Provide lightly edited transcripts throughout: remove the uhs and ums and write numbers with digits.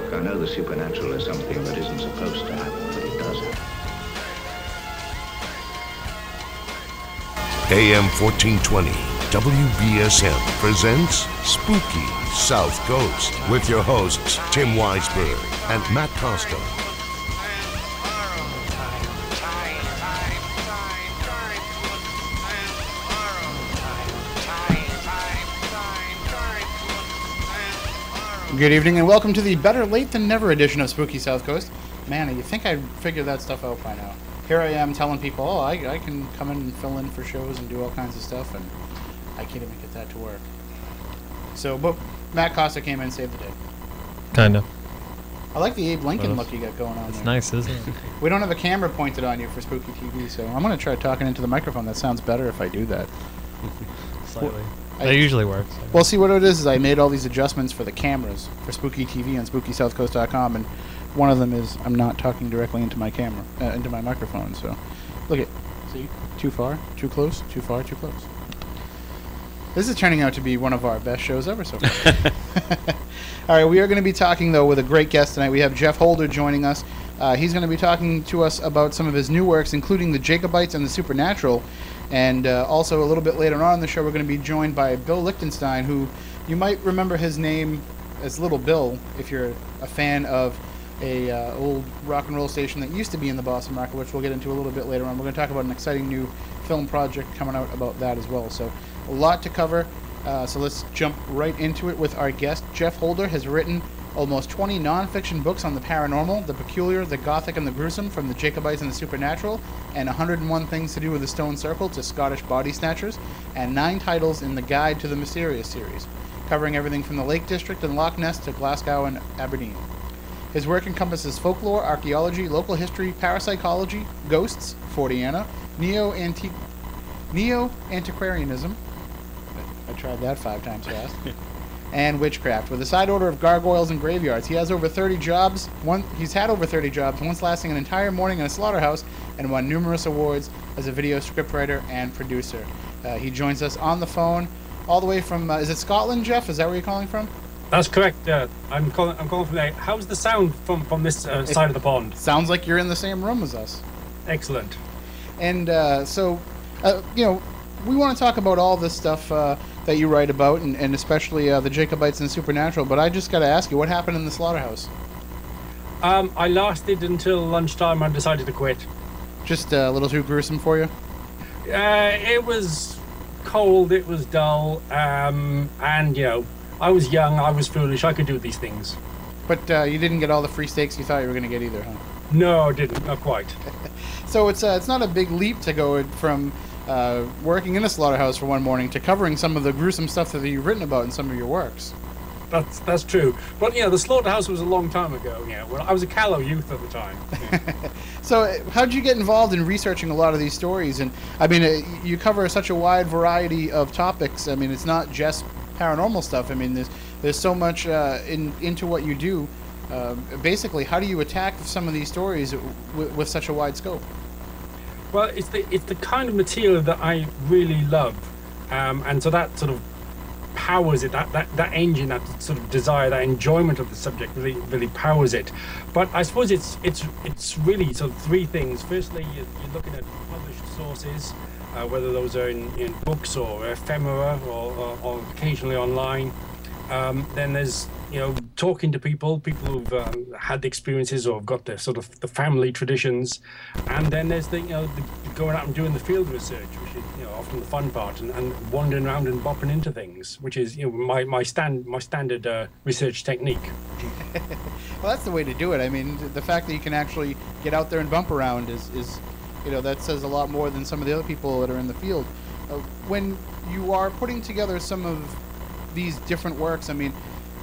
Look, I know the supernatural is something that isn't supposed to happen, but it does happen. AM 1420, WBCN presents Spooky South Coast with your hosts Tim Weisberg and Matt Costa. Good evening and welcome to the better late than never edition of Spooky South Coast. Man, you think I'd figure that stuff out by now. Here I am telling people, oh, I can come in and fill in for shows and do all kinds of stuff, and I can't even get that to work. So, but Matt Costa came in and saved the day. Kind of. I like the Abe Lincoln look you got going on there. It's nice, isn't it? We don't have a camera pointed on you for Spooky TV, so I'm going to try talking into the microphone. That sounds better if I do that. Slightly. That usually works. Well, see, what it is I made all these adjustments for the cameras for Spooky TV on SpookySouthCoast.com, and one of them is I'm not talking directly into my camera, into my microphone. So, look at, see, too far, too close, too far, too close. This is turning out to be one of our best shows ever so far. All right, we are going to be talking though with a great guest tonight. We have Geoff Holder joining us. He's going to be talking to us about some of his new works, including the Jacobites and the Supernatural. And also a little bit later on in the show, we're going to be joined by Bill Lichtenstein, who you might remember his name as Little Bill if you're a fan of a old rock and roll station that used to be in the Boston market, which we'll get into a little bit later on. We're going to talk about an exciting new film project coming out about that as well. So a lot to cover. So let's jump right into it with our guest. Geoff Holder has written almost 20 non-fiction books on the paranormal, the peculiar, the gothic, and the gruesome, from the Jacobites and the Supernatural, and 101 Things to Do with the Stone Circle to Scottish Body Snatchers, and 9 titles in the Guide to the Mysterious series, covering everything from the Lake District and Loch Ness to Glasgow and Aberdeen. His work encompasses folklore, archaeology, local history, parapsychology, ghosts, Forteana, neo-antiquarianism, I tried that 5 times fast, and witchcraft, with a side order of gargoyles and graveyards. He has over 30 jobs. He's had over 30 jobs, once lasting an entire morning in a slaughterhouse, and won numerous awards as a video scriptwriter and producer. He joins us on the phone, all the way from, is it Scotland, Geoff? Is that where you're calling from? That's correct. I'm calling from there. How's the sound from this side of the pond? Sounds like you're in the same room as us. Excellent. And you know, we want to talk about all this stuff that you write about, and especially the Jacobites and the Supernatural, but I just got to ask you, what happened in the slaughterhouse? I lasted until lunchtime and decided to quit. Just a little too gruesome for you? It was cold, it was dull, and, you know, I was young, I was foolish, I could do these things. But you didn't get all the free steaks you thought you were going to get either, huh? No, I didn't, not quite. So it's not a big leap to go from working in a slaughterhouse for one morning to covering some of the gruesome stuff that you've written about in some of your works. That's true. But, the slaughterhouse was a long time ago, when I was a callow youth at the time. Yeah. So how did you get involved in researching a lot of these stories? And, I mean, you cover such a wide variety of topics. I mean, it's not just paranormal stuff. I mean, there's so much into what you do. Basically, how do you attack some of these stories with such a wide scope? Well, it's the kind of material that I really love, and so that sort of powers it. That engine, that sort of desire, that enjoyment of the subject really powers it. But I suppose it's really sort of 3 things. Firstly, you're looking at published sources, whether those are in books or ephemera or occasionally online. Then there's talking to people who've had experiences or have got the sort of the family traditions, and then there's the going out and doing the field research, which is often the fun part, and wandering around and bopping into things, which is my standard research technique. Well, that's the way to do it. I mean, the fact that you can actually get out there and bump around is that says a lot more than some of the other people that are in the field. When you are putting together some of these different works, I mean,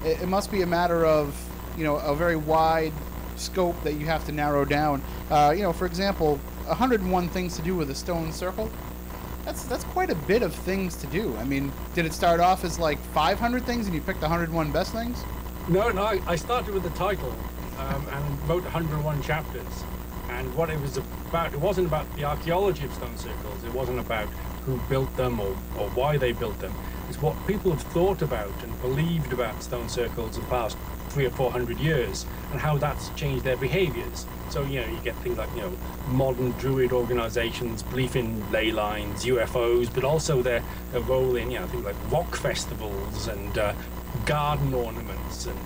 it must be a matter of a very wide scope that you have to narrow down. For example, 101 Things to Do with a Stone Circle. That's quite a bit of things to do. I mean, did it start off as like 500 things and you picked the 101 best things? No, I started with the title and wrote 101 chapters. And what it was about, it wasn't about the archaeology of stone circles. It wasn't about who built them or why they built them. It's what people have thought about and believed about stone circles in the past 300 or 400 years, and how that's changed their behaviors. So, you get things like, modern druid organizations, belief in ley lines, UFOs, but also their role in, things like rock festivals and garden ornaments and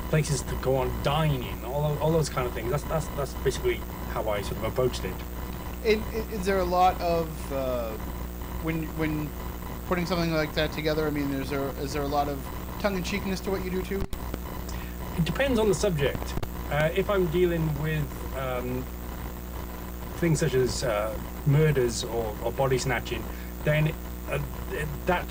places to go on dining, all those kind of things. That's basically how I sort of approached it. Is there a lot of when putting something like that together? I mean, is there a lot of tongue-in-cheekness to what you do too? It depends on the subject. If I'm dealing with things such as murders or body snatching, then that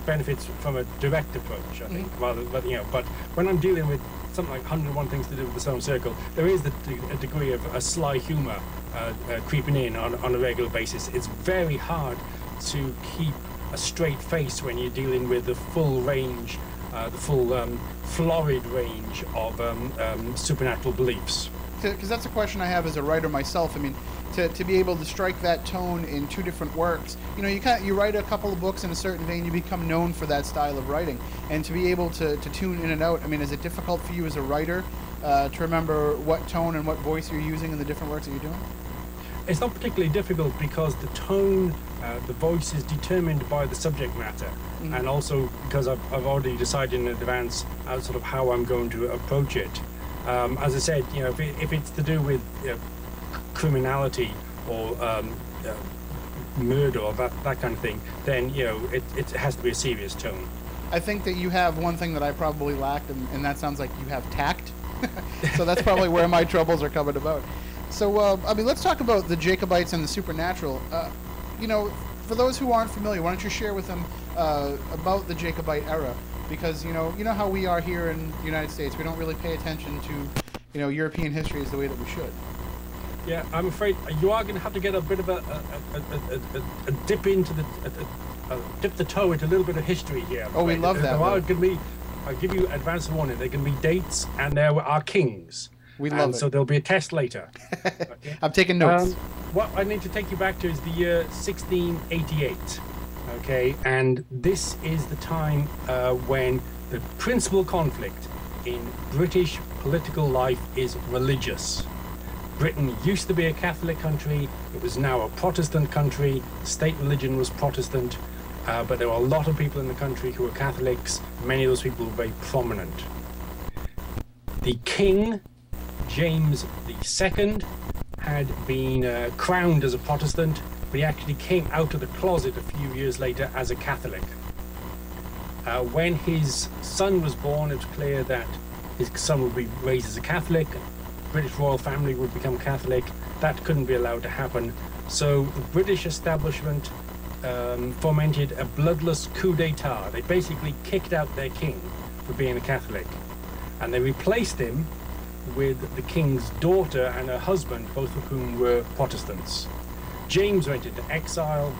benefits from a direct approach, I think. But when I'm dealing with something like 101 Things to Do with the Stone Circle, there is a degree of a sly humour creeping in on a regular basis. It's very hard to keep a straight face when you're dealing with the full range, the full florid range of supernatural beliefs. Because that's a question I have as a writer myself. I mean, to be able to strike that tone in two different works, you write a couple of books in a certain vein, you become known for that style of writing, and to be able to tune in and out. I mean, is it difficult for you as a writer to remember what tone and what voice you're using in the different works that you're doing? It's not particularly difficult because the tone, the voice is determined by the subject matter, and also because I've already decided in advance sort of how I'm going to approach it. As I said, if it's to do with criminality or murder or that kind of thing, then it has to be a serious tone. I think that you have one thing that I probably lacked, and that sounds like you have tact. So that's probably where my troubles are coming about. So, let's talk about the Jacobites and the supernatural. For those who aren't familiar, why don't you share with them about the Jacobite era? Because, you know how we are here in the United States. We don't really pay attention to, European history as the way that we should. Yeah, I'm afraid you are going to have to get a bit of a dip into dip the toe into a little bit of history here. Oh, we love that. I'll give you advance warning. There can be dates, and there are kings. We love it. So there'll be a test later. Okay? I'm taking notes. What I need to take you back to is the year 1688. Okay, and this is the time when the principal conflict in British political life is religious. Britain used to be a Catholic country. It was now a Protestant country. State religion was Protestant, but there were a lot of people in the country who were Catholics. Many of those people were very prominent. The king, James II, had been crowned as a Protestant, but he actually came out of the closet a few years later as a Catholic. When his son was born, it was clear that his son would be raised as a Catholic. British royal family would become Catholic. That couldn't be allowed to happen. So the British establishment fomented a bloodless coup d'etat. They basically kicked out their king for being a Catholic, and they replaced him with the king's daughter and her husband, both of whom were Protestants. James went into exile.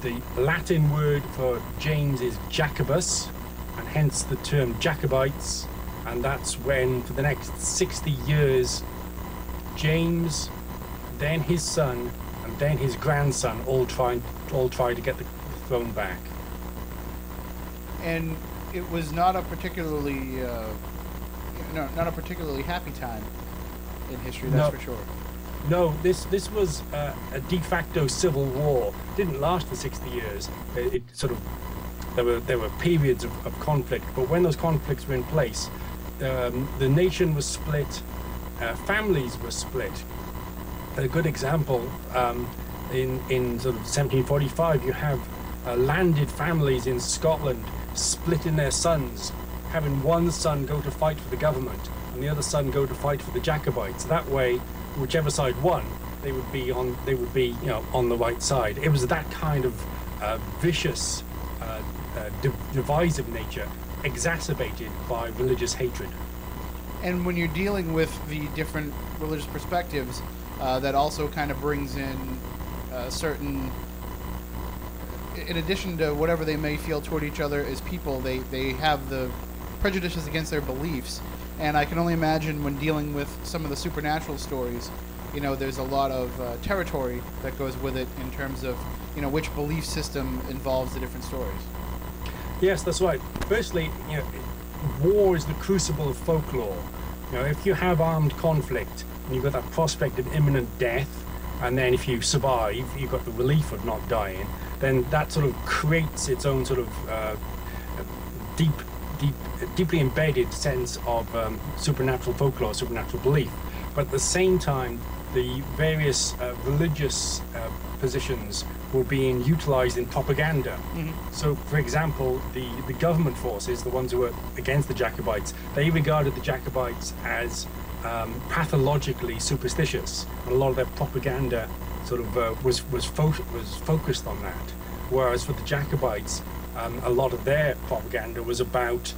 The Latin word for James is Jacobus, and hence the term Jacobites. And that's when, for the next 60 years, James, then his son, and then his grandson all try to get the throne back. And it was not a particularly happy time in history, that's for sure. No, this was a de facto civil war. It didn't last for 60 years. It sort of there were periods of conflict, but when those conflicts were in place, the nation was split, families were split. A good example, in sort of 1745, you have landed families in Scotland splitting their sons, having one son go to fight for the government and the other son go to fight for the Jacobites. That way, whichever side won, they would be on the right side. It was that kind of vicious, divisive nature, exacerbated by religious hatred. And when you're dealing with the different religious perspectives, that also kind of brings in certain, in addition to whatever they may feel toward each other as people, they have the prejudices against their beliefs. And I can only imagine when dealing with some of the supernatural stories, there's a lot of territory that goes with it in terms of, which belief system involves the different stories. Yes, that's right. Firstly, war is the crucible of folklore. If you have armed conflict and you've got that prospect of imminent death, and then if you survive, you've got the relief of not dying, then that sort of creates its own sort of deeply embedded sense of supernatural folklore, supernatural belief. But at the same time, the various religious positions were being utilized in propaganda. Mm-hmm. So, for example, the government forces, the ones who were against the Jacobites, they regarded the Jacobites as pathologically superstitious, and a lot of their propaganda sort of was focused on that. Whereas for the Jacobites, a lot of their propaganda was about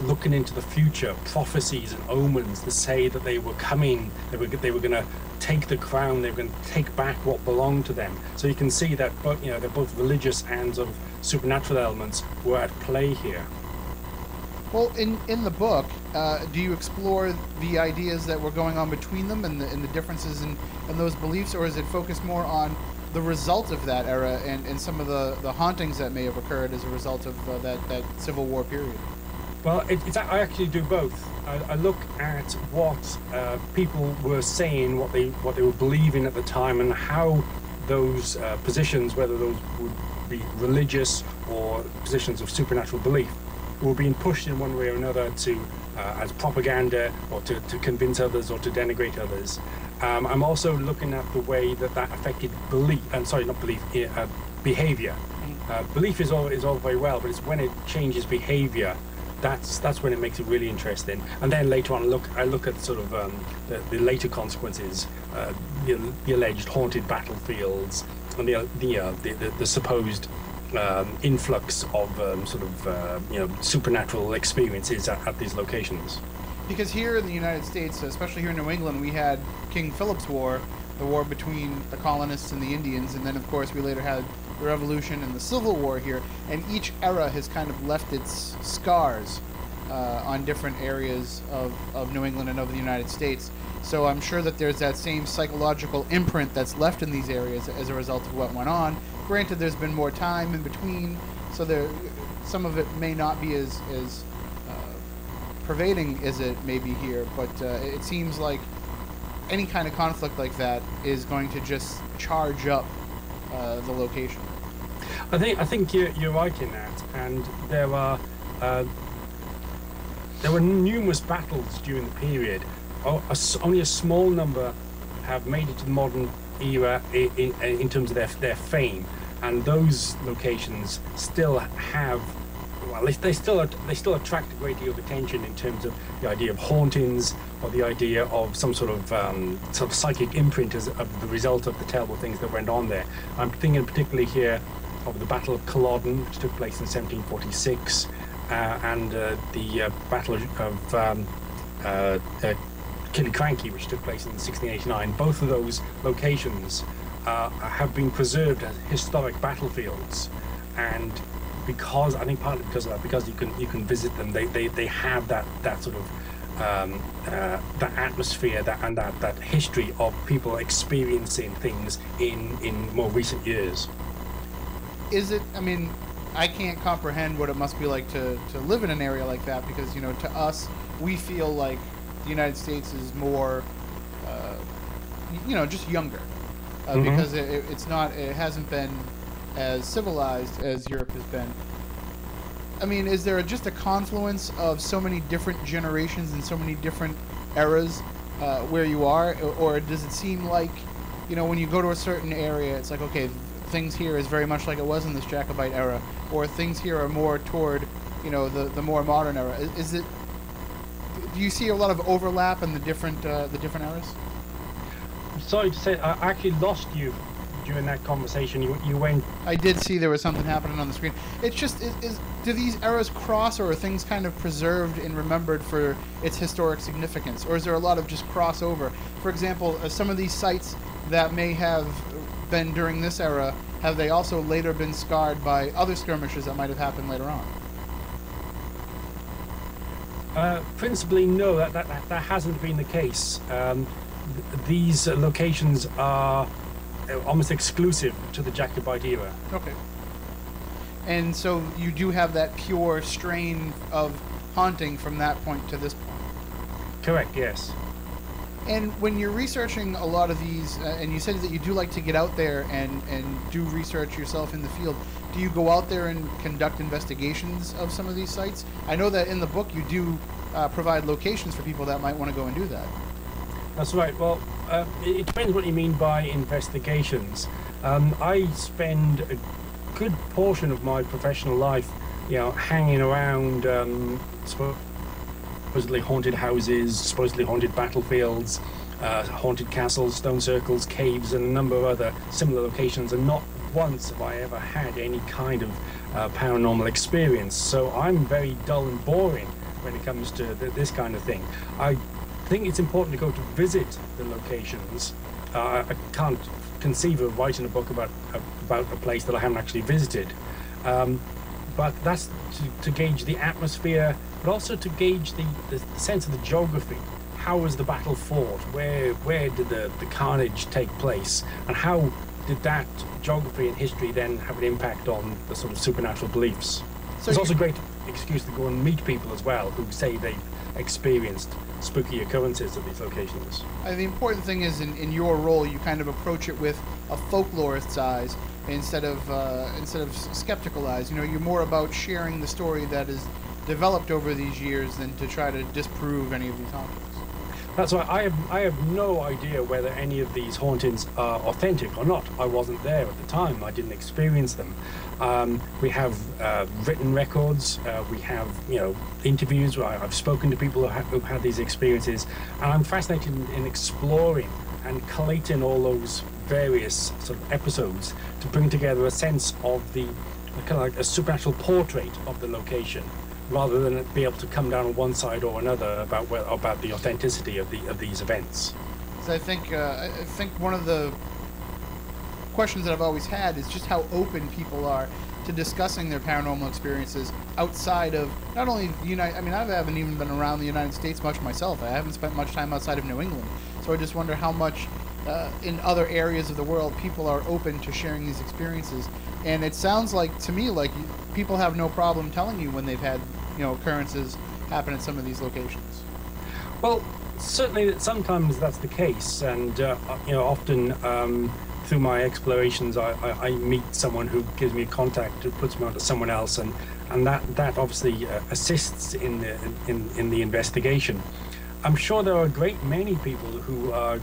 looking into the future, prophecies and omens to say that they were coming, they were going to take the crown, they were going to take back what belonged to them. So you can see that they're both religious and sort of supernatural elements were at play here. Well, in the book, do you explore the ideas that were going on between them and the differences in those beliefs, or is it focused more on the result of that era and some of the hauntings that may have occurred as a result of that Civil War period? Well, I actually do both. I look at what people were saying, what they were believing at the time, and how those positions, whether those would be religious or positions of supernatural belief, were being pushed in one way or another to as propaganda, or to convince others, or to denigrate others. I'm also looking at the way that affected behavior. Belief is all very well, but it's when it changes behavior that's when it makes it really interesting. And then later on, I look at sort of the later consequences, the alleged haunted battlefields, and the supposed influx of supernatural experiences at these locations. Because here in the United States, especially here in New England, we had King Philip's War, the war between the colonists and the Indians, and then of course we later had the Revolution and the Civil War here, and each era has kind of left its scars on different areas of New England and of the United States. So I'm sure that there's that same psychological imprint that's left in these areas as a result of what went on. Granted, there's been more time in between, so some of it may not be as pervading as it may be here, but it seems like any kind of conflict like that is going to just charge up the location. I think you're right in that, and there were numerous battles during the period. Only a small number have made it to the modern era in terms of their fame, and those locations still have. Well, they still attract a great deal of attention in terms of the idea of hauntings, or the idea of some sort of psychic imprint as of the result of the terrible things that went on there. I'm thinking particularly here of the Battle of Culloden, which took place in 1746, and the Battle of Killiecrankie, which took place in 1689. Both of those locations have been preserved as historic battlefields, and partly because of that, because you can visit them, they have that sort of that atmosphere, that history of people experiencing things in more recent years. Is it? I mean, I can't comprehend what it must be like to live in an area like that, because to us, we feel like the United States is more just younger, because it hasn't been as civilized as Europe has been. I mean, is there just a confluence of so many different generations and so many different eras where you are, or does it seem like, when you go to a certain area, it's like, okay, things here is very much like it was in this Jacobite era, or things here are more toward, the more modern era? Is it? Do you see a lot of overlap in the different eras? I'm sorry to say, I actually lost you during that conversation. You went. I did see there was something happening on the screen. It's just, do these eras cross, or are things kind of preserved and remembered for its historic significance, or is there a lot of just crossover? For example, some of these sites that may have been during this era, have they also later been scarred by other skirmishes that might have happened later on? Principally, no. That hasn't been the case. these locations are almost exclusive to the Jacobite era. Okay. And so you do have that pure strain of haunting from that point to this point. Correct, yes. And when you're researching a lot of these, and you said that you do like to get out there and do research yourself in the field, do you go out there and conduct investigations of some of these sites? I know that in the book you do provide locations for people that might want to go and do that. That's right. Well, it depends what you mean by investigations. I spend a good portion of my professional life, hanging around supposedly haunted houses, supposedly haunted battlefields, haunted castles, stone circles, caves, and a number of other similar locations, and not once have I ever had any kind of paranormal experience. So I'm very dull and boring when it comes to this kind of thing. I think it's important to go to visit the locations. I can't conceive of writing a book about a place that I haven't actually visited. But that's to gauge the atmosphere, but also to gauge the sense of the geography. How was the battle fought? Where did the carnage take place? And how did that geography and history then have an impact on the sort of supernatural beliefs? So it's also a great excuse to go and meet people as well who say they've experienced spooky occurrences at these locations. The important thing is in your role, you kind of approach it with a folklorist's eyes instead of skeptical eyes. You're more about sharing the story that is developed over these years than to try to disprove any of these hauntings. That's right. I have no idea whether any of these hauntings are authentic or not. I wasn't there at the time. I didn't experience them. We have written records. We have interviews where I've spoken to people who've had these experiences, and I'm fascinated in exploring and collating all those various sort of episodes to bring together a sense of the kind of like a supernatural portrait of the location, rather than be able to come down on one side or another about the authenticity of these events. So I think one of the questions that I've always had is just how open people are to discussing their paranormal experiences outside of not only the United. I mean, I haven't even been around the United States much myself. I haven't spent much time outside of New England, so I just wonder how much in other areas of the world people are open to sharing these experiences. And it sounds like to me like people have no problem telling you when they've had occurrences happen at some of these locations. Well, certainly sometimes that's the case, and often through my explorations I meet someone who gives me a contact, who puts me onto someone else, and that obviously assists in the investigation. I'm sure there are a great many people who are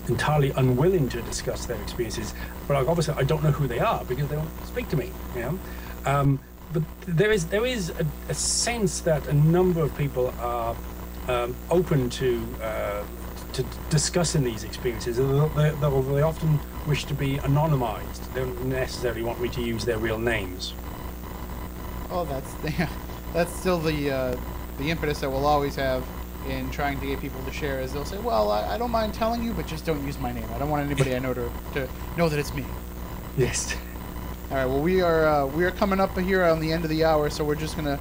entirely unwilling to discuss their experiences, but obviously I don't know who they are because they don't speak to me. But there is a sense that a number of people are open to discussing these experiences, although they often wish to be anonymized. They don't necessarily want me to use their real names. Oh, that's still the impetus that we'll always have in trying to get people to share, is they'll say, well, I don't mind telling you, but just don't use my name. I don't want anybody I know to know that it's me. Yes. All right, well, we are coming up here on the end of the hour, so we're just going to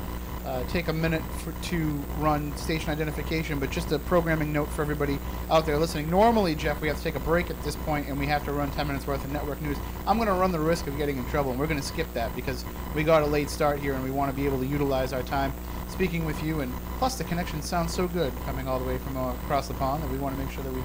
take a minute to run station identification, but just a programming note for everybody out there listening. Normally, Jeff, we have to take a break at this point, and we have to run 10 minutes worth of network news. I'm going to run the risk of getting in trouble, and we're going to skip that because we got a late start here, and we want to be able to utilize our time speaking with you, and plus the connection sounds so good coming all the way from across the pond that we want to make sure that we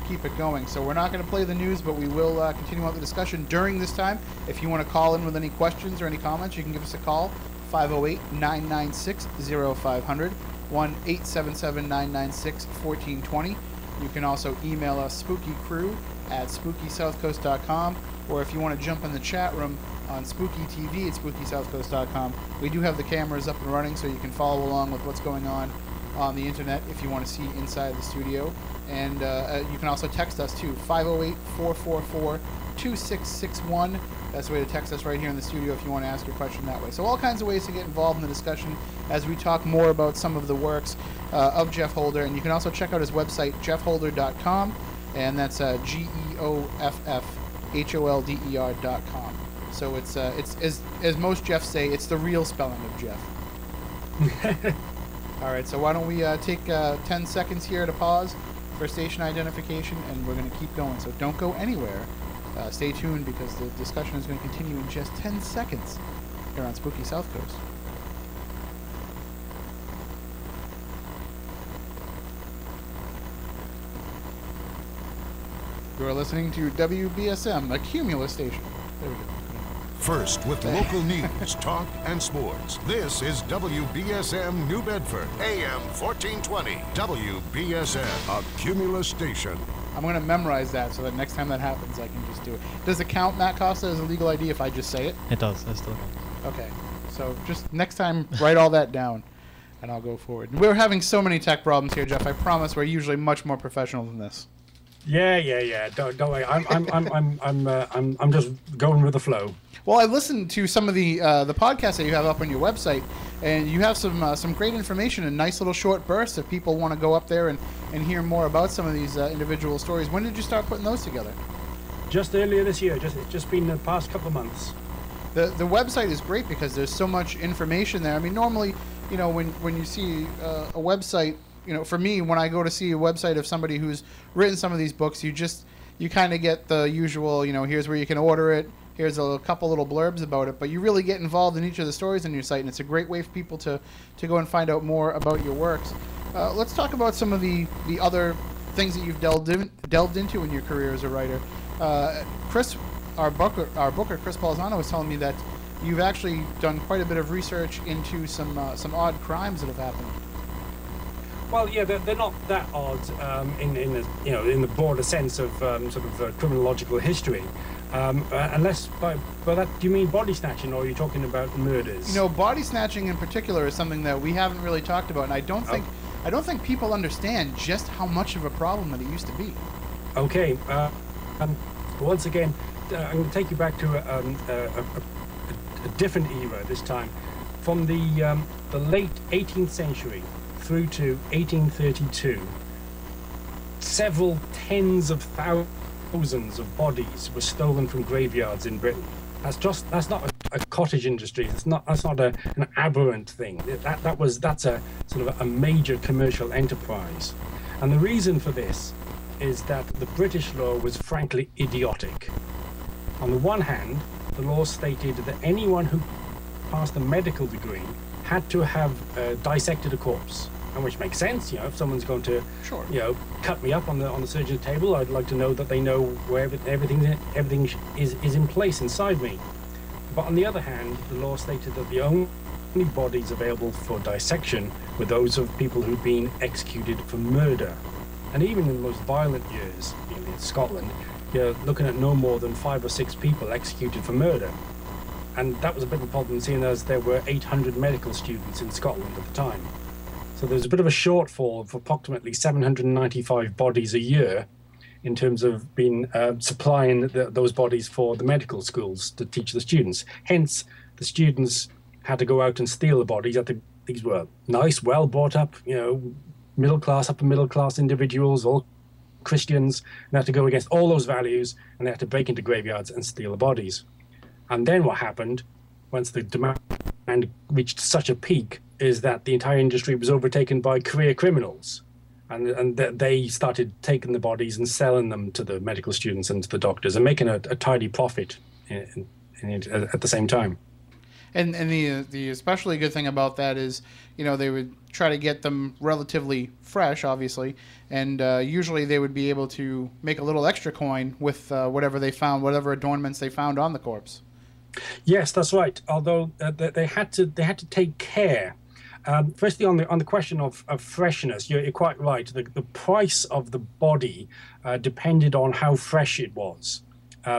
keep it going. So we're not going to play the news, but we will continue on the discussion during this time. If you want to call in with any questions or any comments, you can give us a call, 508-996-0500, 1-877-996-1420. You can also email us spookycrew@spookysouthcoast.com, or if you want to jump in the chat room on Spooky TV at spookysouthcoast.com. We do have the cameras up and running, so you can follow along with what's going on the internet if you want to see inside the studio. And you can also text us too, 508-444-2661. That's the way to text us right here in the studio if you want to ask your question that way. So all kinds of ways to get involved in the discussion as we talk more about some of the works of Geoff Holder. And you can also check out his website, geoffholder.com, and that's GeoffHolder.com. So it's as most Jeffs say, it's the real spelling of Jeff. All right, so why don't we take 10 seconds here to pause for station identification, and we're going to keep going. So don't go anywhere. Stay tuned because the discussion is going to continue in just 10 seconds here on Spooky South Coast. You are listening to WBSM, a Cumulus station. There we go. First with local news, talk, and sports. This is WBSM New Bedford, AM 1420. WBSM, a Cumulus station. I'm going to memorize that so that next time that happens, I can just do it. Does it count, Matt Costa, as a legal ID if I just say it? It does. I still can. Okay. So just next time, write all that down, and I'll go forward. We're having so many tech problems here, Jeff. I promise we're usually much more professional than this. Yeah. Don't worry. I'm just going with the flow. Well, I listened to some of the podcasts that you have up on your website, and you have some great information in nice little short bursts if people want to go up there and hear more about some of these individual stories. When did you start putting those together? Just earlier this year. It's just been the past couple of months. The website is great because there's so much information there. I mean, normally, when you see a website, for me, when I go to see a website of somebody who's written some of these books, you kind of get the usual, here's where you can order it. Here's a couple little blurbs about it, but you really get involved in each of the stories on your site, and it's a great way for people to go and find out more about your works. Let's talk about some of the other things that you've delved into in your career as a writer. Chris, our booker, Chris Polzano, was telling me that you've actually done quite a bit of research into some odd crimes that have happened. Well, yeah, they're not that odd in the broader sense of criminological history. Unless by that, do you mean body snatching, or are you talking about murders? Body snatching in particular is something that we haven't really talked about, and I don't think people understand just how much of a problem that it used to be. Okay, once again, I'm going to take you back to a different era this time, from the late 18th century through to 1832. Several tens of thousands of bodies were stolen from graveyards in Britain. That's not a cottage industry. That's not an aberrant thing. That's a sort of a major commercial enterprise. And the reason for this is that the British law was frankly idiotic. On the one hand, the law stated that anyone who passed a medical degree had to have dissected a corpse. And which makes sense, if someone's going to, cut me up on the surgeon's table, I'd like to know that they know where everything is in place inside me. But on the other hand, the law stated that the only bodies available for dissection were those of people who'd been executed for murder. And even in the most violent years, in Scotland, you're looking at no more than 5 or 6 people executed for murder. And that was a bit of a problem, seeing as there were 800 medical students in Scotland at the time. So there's a bit of a shortfall of approximately 795 bodies a year in terms of being supplying those bodies for the medical schools to teach the students. Hence, the students had to go out and steal the bodies. These were nice, well brought up, middle class, upper middle class individuals, all Christians, and they had to go against all those values, and they had to break into graveyards and steal the bodies. And then what happened, once the demand reached such a peak, is that the entire industry was overtaken by career criminals, and they started taking the bodies and selling them to the medical students and to the doctors and making a tidy profit at the same time. And the especially good thing about that is, they would try to get them relatively fresh, obviously, and usually they would be able to make a little extra coin with whatever they found, whatever adornments they found on the corpse. Yes, that's right. Although they had to take care. Firstly, on the question of freshness, you're quite right. The price of the body depended on how fresh it was.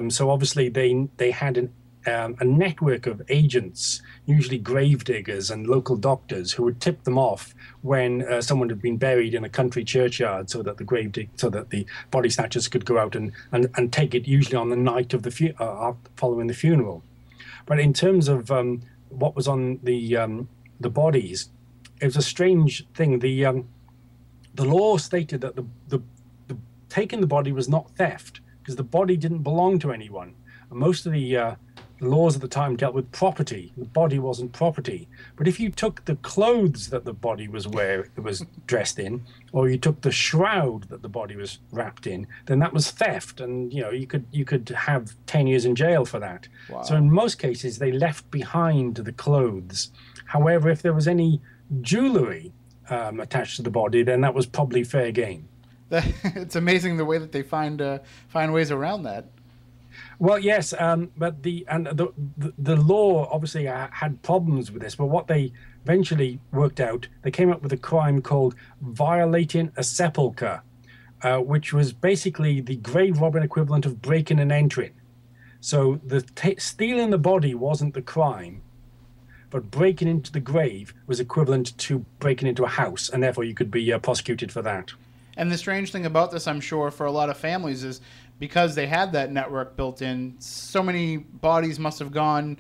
So obviously they had a network of agents, usually grave diggers and local doctors, who would tip them off when someone had been buried in a country churchyard, so that the body snatchers could go out and take it, usually on the night of following the funeral. But in terms of what was on the bodies, it was a strange thing. The law stated that the taking the body was not theft, because the body didn't belong to anyone. And most of the the laws of the time dealt with property. The body wasn't property. But if you took the clothes that the body was dressed in, or you took the shroud that the body was wrapped in, then that was theft, and you could have 10 years in jail for that. Wow. So in most cases, they left behind the clothes. However, if there was any jewelry attached to the body, then that was probably fair game. It's amazing the way that they find ways around that. Well, yes, but the law obviously had problems with this. But what they eventually worked out, they came up with a crime called violating a sepulchre, which was basically the grave robbing equivalent of breaking and entering. So stealing the body wasn't the crime, but breaking into the grave was equivalent to breaking into a house, and therefore you could be prosecuted for that. And the strange thing about this, I'm sure, for a lot of families is because they had that network built in, so many bodies must have gone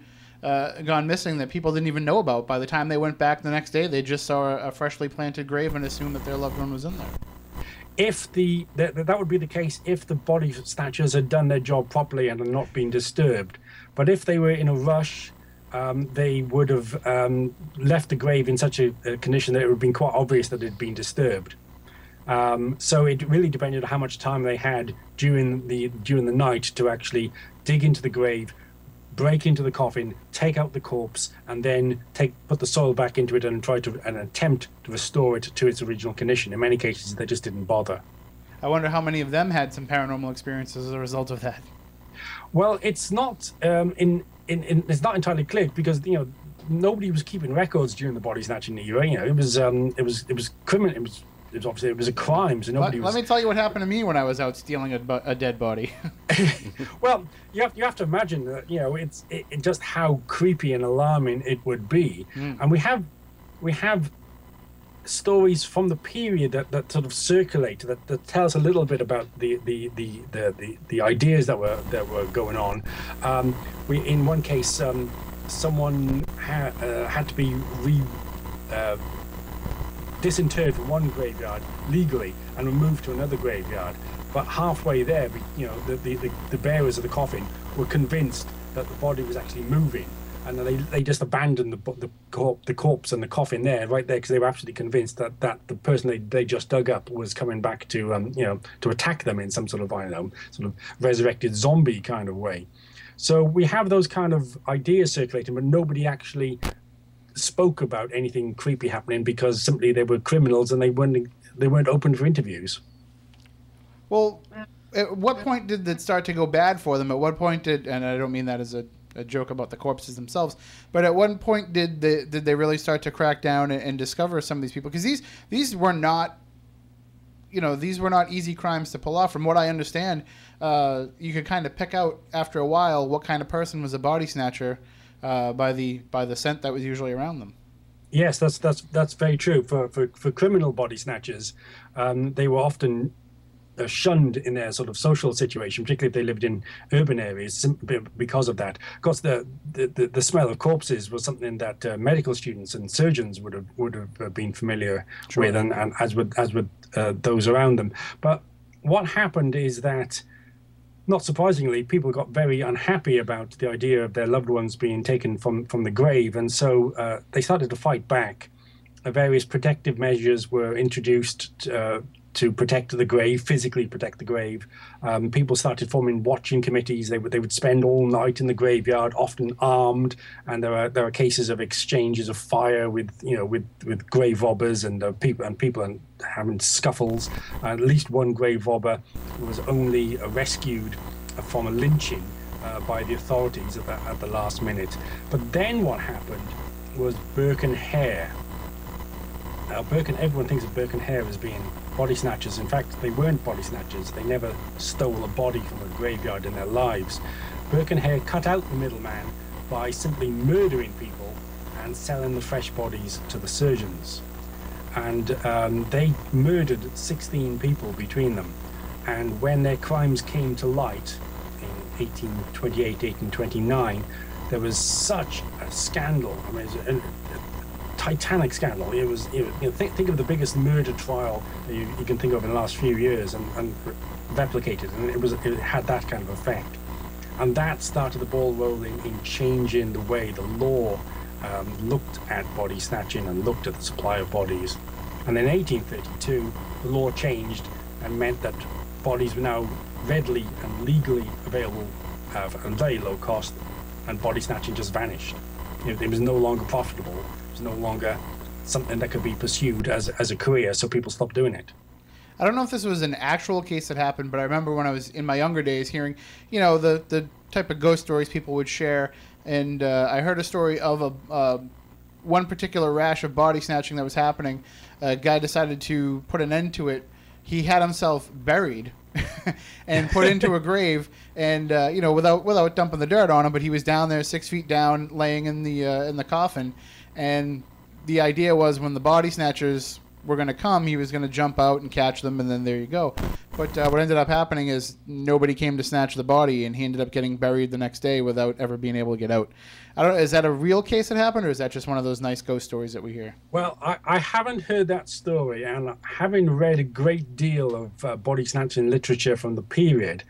missing that people didn't even know about. By the time they went back the next day, they just saw a freshly planted grave and assumed that their loved one was in there. If that would be the case if the body snatchers had done their job properly and had not been disturbed. But if they were in a rush, they would have left the grave in such a condition that it would have been quite obvious that it had been disturbed. So it really depended on how much time they had during the night to actually dig into the grave, break into the coffin, take out the corpse, and then put the soil back into it and attempt to restore it to its original condition. In many cases, they just didn't bother. I wonder how many of them had some paranormal experiences as a result of that. Well, it's not it's not entirely clear because nobody was keeping records during the body snatching era. It was criminal. It was a crime, so nobody was... Let me tell you what happened to me when I was out stealing a dead body. Well, you have to imagine that it's just how creepy and alarming it would be, and we have stories from the period that sort of circulate that tell us a little bit about the ideas that were going on. In one case, someone had to be disinterred from one graveyard legally and removed to another graveyard, but halfway there, the bearers of the coffin were convinced that the body was actually moving, and they just abandoned the corpse and the coffin right there because they were absolutely convinced that the person they just dug up was coming back to attack them in some sort of sort of resurrected zombie kind of way. So we have those kind of ideas circulating, but nobody actually spoke about anything creepy happening because simply they were criminals and they weren't open for interviews. Well, at what point did it start to go bad for them? At what point and I don't mean that as a joke about the corpses themselves, but at what point did they really start to crack down and discover some of these people? Because these were not easy crimes to pull off. From what I understand, you could kind of pick out after a while what kind of person was a body snatcher by the scent that was usually around them. Yes, that's very true. For criminal body snatchers, they were often shunned in their sort of social situation, particularly if they lived in urban areas, simply because of that. Of course, the smell of corpses was something that medical students and surgeons would have been familiar with, and as with those around them. But what happened is that, not surprisingly, people got very unhappy about the idea of their loved ones being taken from the grave, and so they started to fight back. Various protective measures were introduced to protect the grave, physically protect the grave. People started forming watching committees. They would spend all night in the graveyard, often armed, and there are cases of exchanges of fire with grave robbers and people having scuffles. At least one grave robber was only rescued from a lynching by the authorities at the last minute. But then what happened was Burke and Hare. Now, everyone thinks of Burke and Hare as being body snatchers. In fact, they weren't body snatchers. They never stole a body from a graveyard in their lives. Burke and Hare cut out the middleman by simply murdering people and selling the fresh bodies to the surgeons. And they murdered 16 people between them. And when their crimes came to light in 1828, 1829, there was such a scandal. I mean, it was Titanic scandal. It was think of the biggest murder trial you can think of in the last few years and replicate it, and it had that kind of effect. And that started the ball rolling in changing the way the law looked at body snatching and looked at the supply of bodies. And in 1832, the law changed and meant that bodies were now readily and legally available at a very low cost, and body snatching just vanished. It was no longer profitable. It was no longer something that could be pursued as a career, so people stopped doing it. I don't know if this was an actual case that happened, but I remember when I was in my younger days hearing, you know, the type of ghost stories people would share, and I heard a story of one particular rash of body snatching that was happening. A guy decided to put an end to it. He had himself buried and put into a grave, and you know, without dumping the dirt on him, but he was down there 6 feet down, laying in the coffin, and the idea was when the body snatchers were going to come, he was going to jump out and catch them, and then there you go. But what ended up happening is nobody came to snatch the body, and he ended up getting buried the next day without ever being able to get out. I don't know, is that a real case that happened, or is that just one of those nice ghost stories that we hear? Well, I haven't heard that story, and having read a great deal of body snatching literature from the period,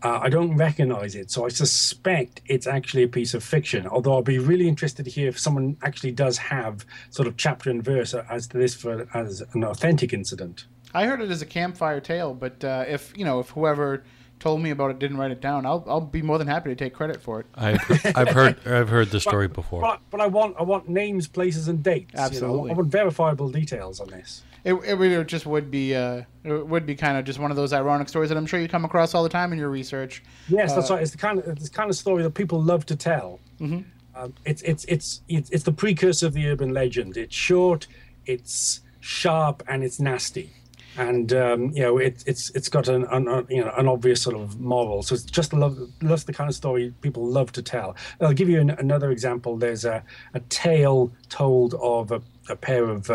I don't recognize it, so I suspect it's actually a piece of fiction, although I'll be really interested to hear if someone actually does have sort of chapter and verse as to this as an authentic incident. I heard it as a campfire tale, but if whoever told me about it didn't write it down, I'll be more than happy to take credit for it. I've heard the story before. But I want names, places, and dates. Absolutely. You know? I want verifiable details on this. It really just would be kind of just one of those ironic stories that I'm sure you come across all the time in your research. Yes, that's right. It's the kind of story that people love to tell. Mm-hmm. It's the precursor of the urban legend. It's short, it's sharp, and it's nasty. And it's got an obvious sort of moral. So it's just that's the kind of story people love to tell. I'll give you another example. There's a tale told of a pair of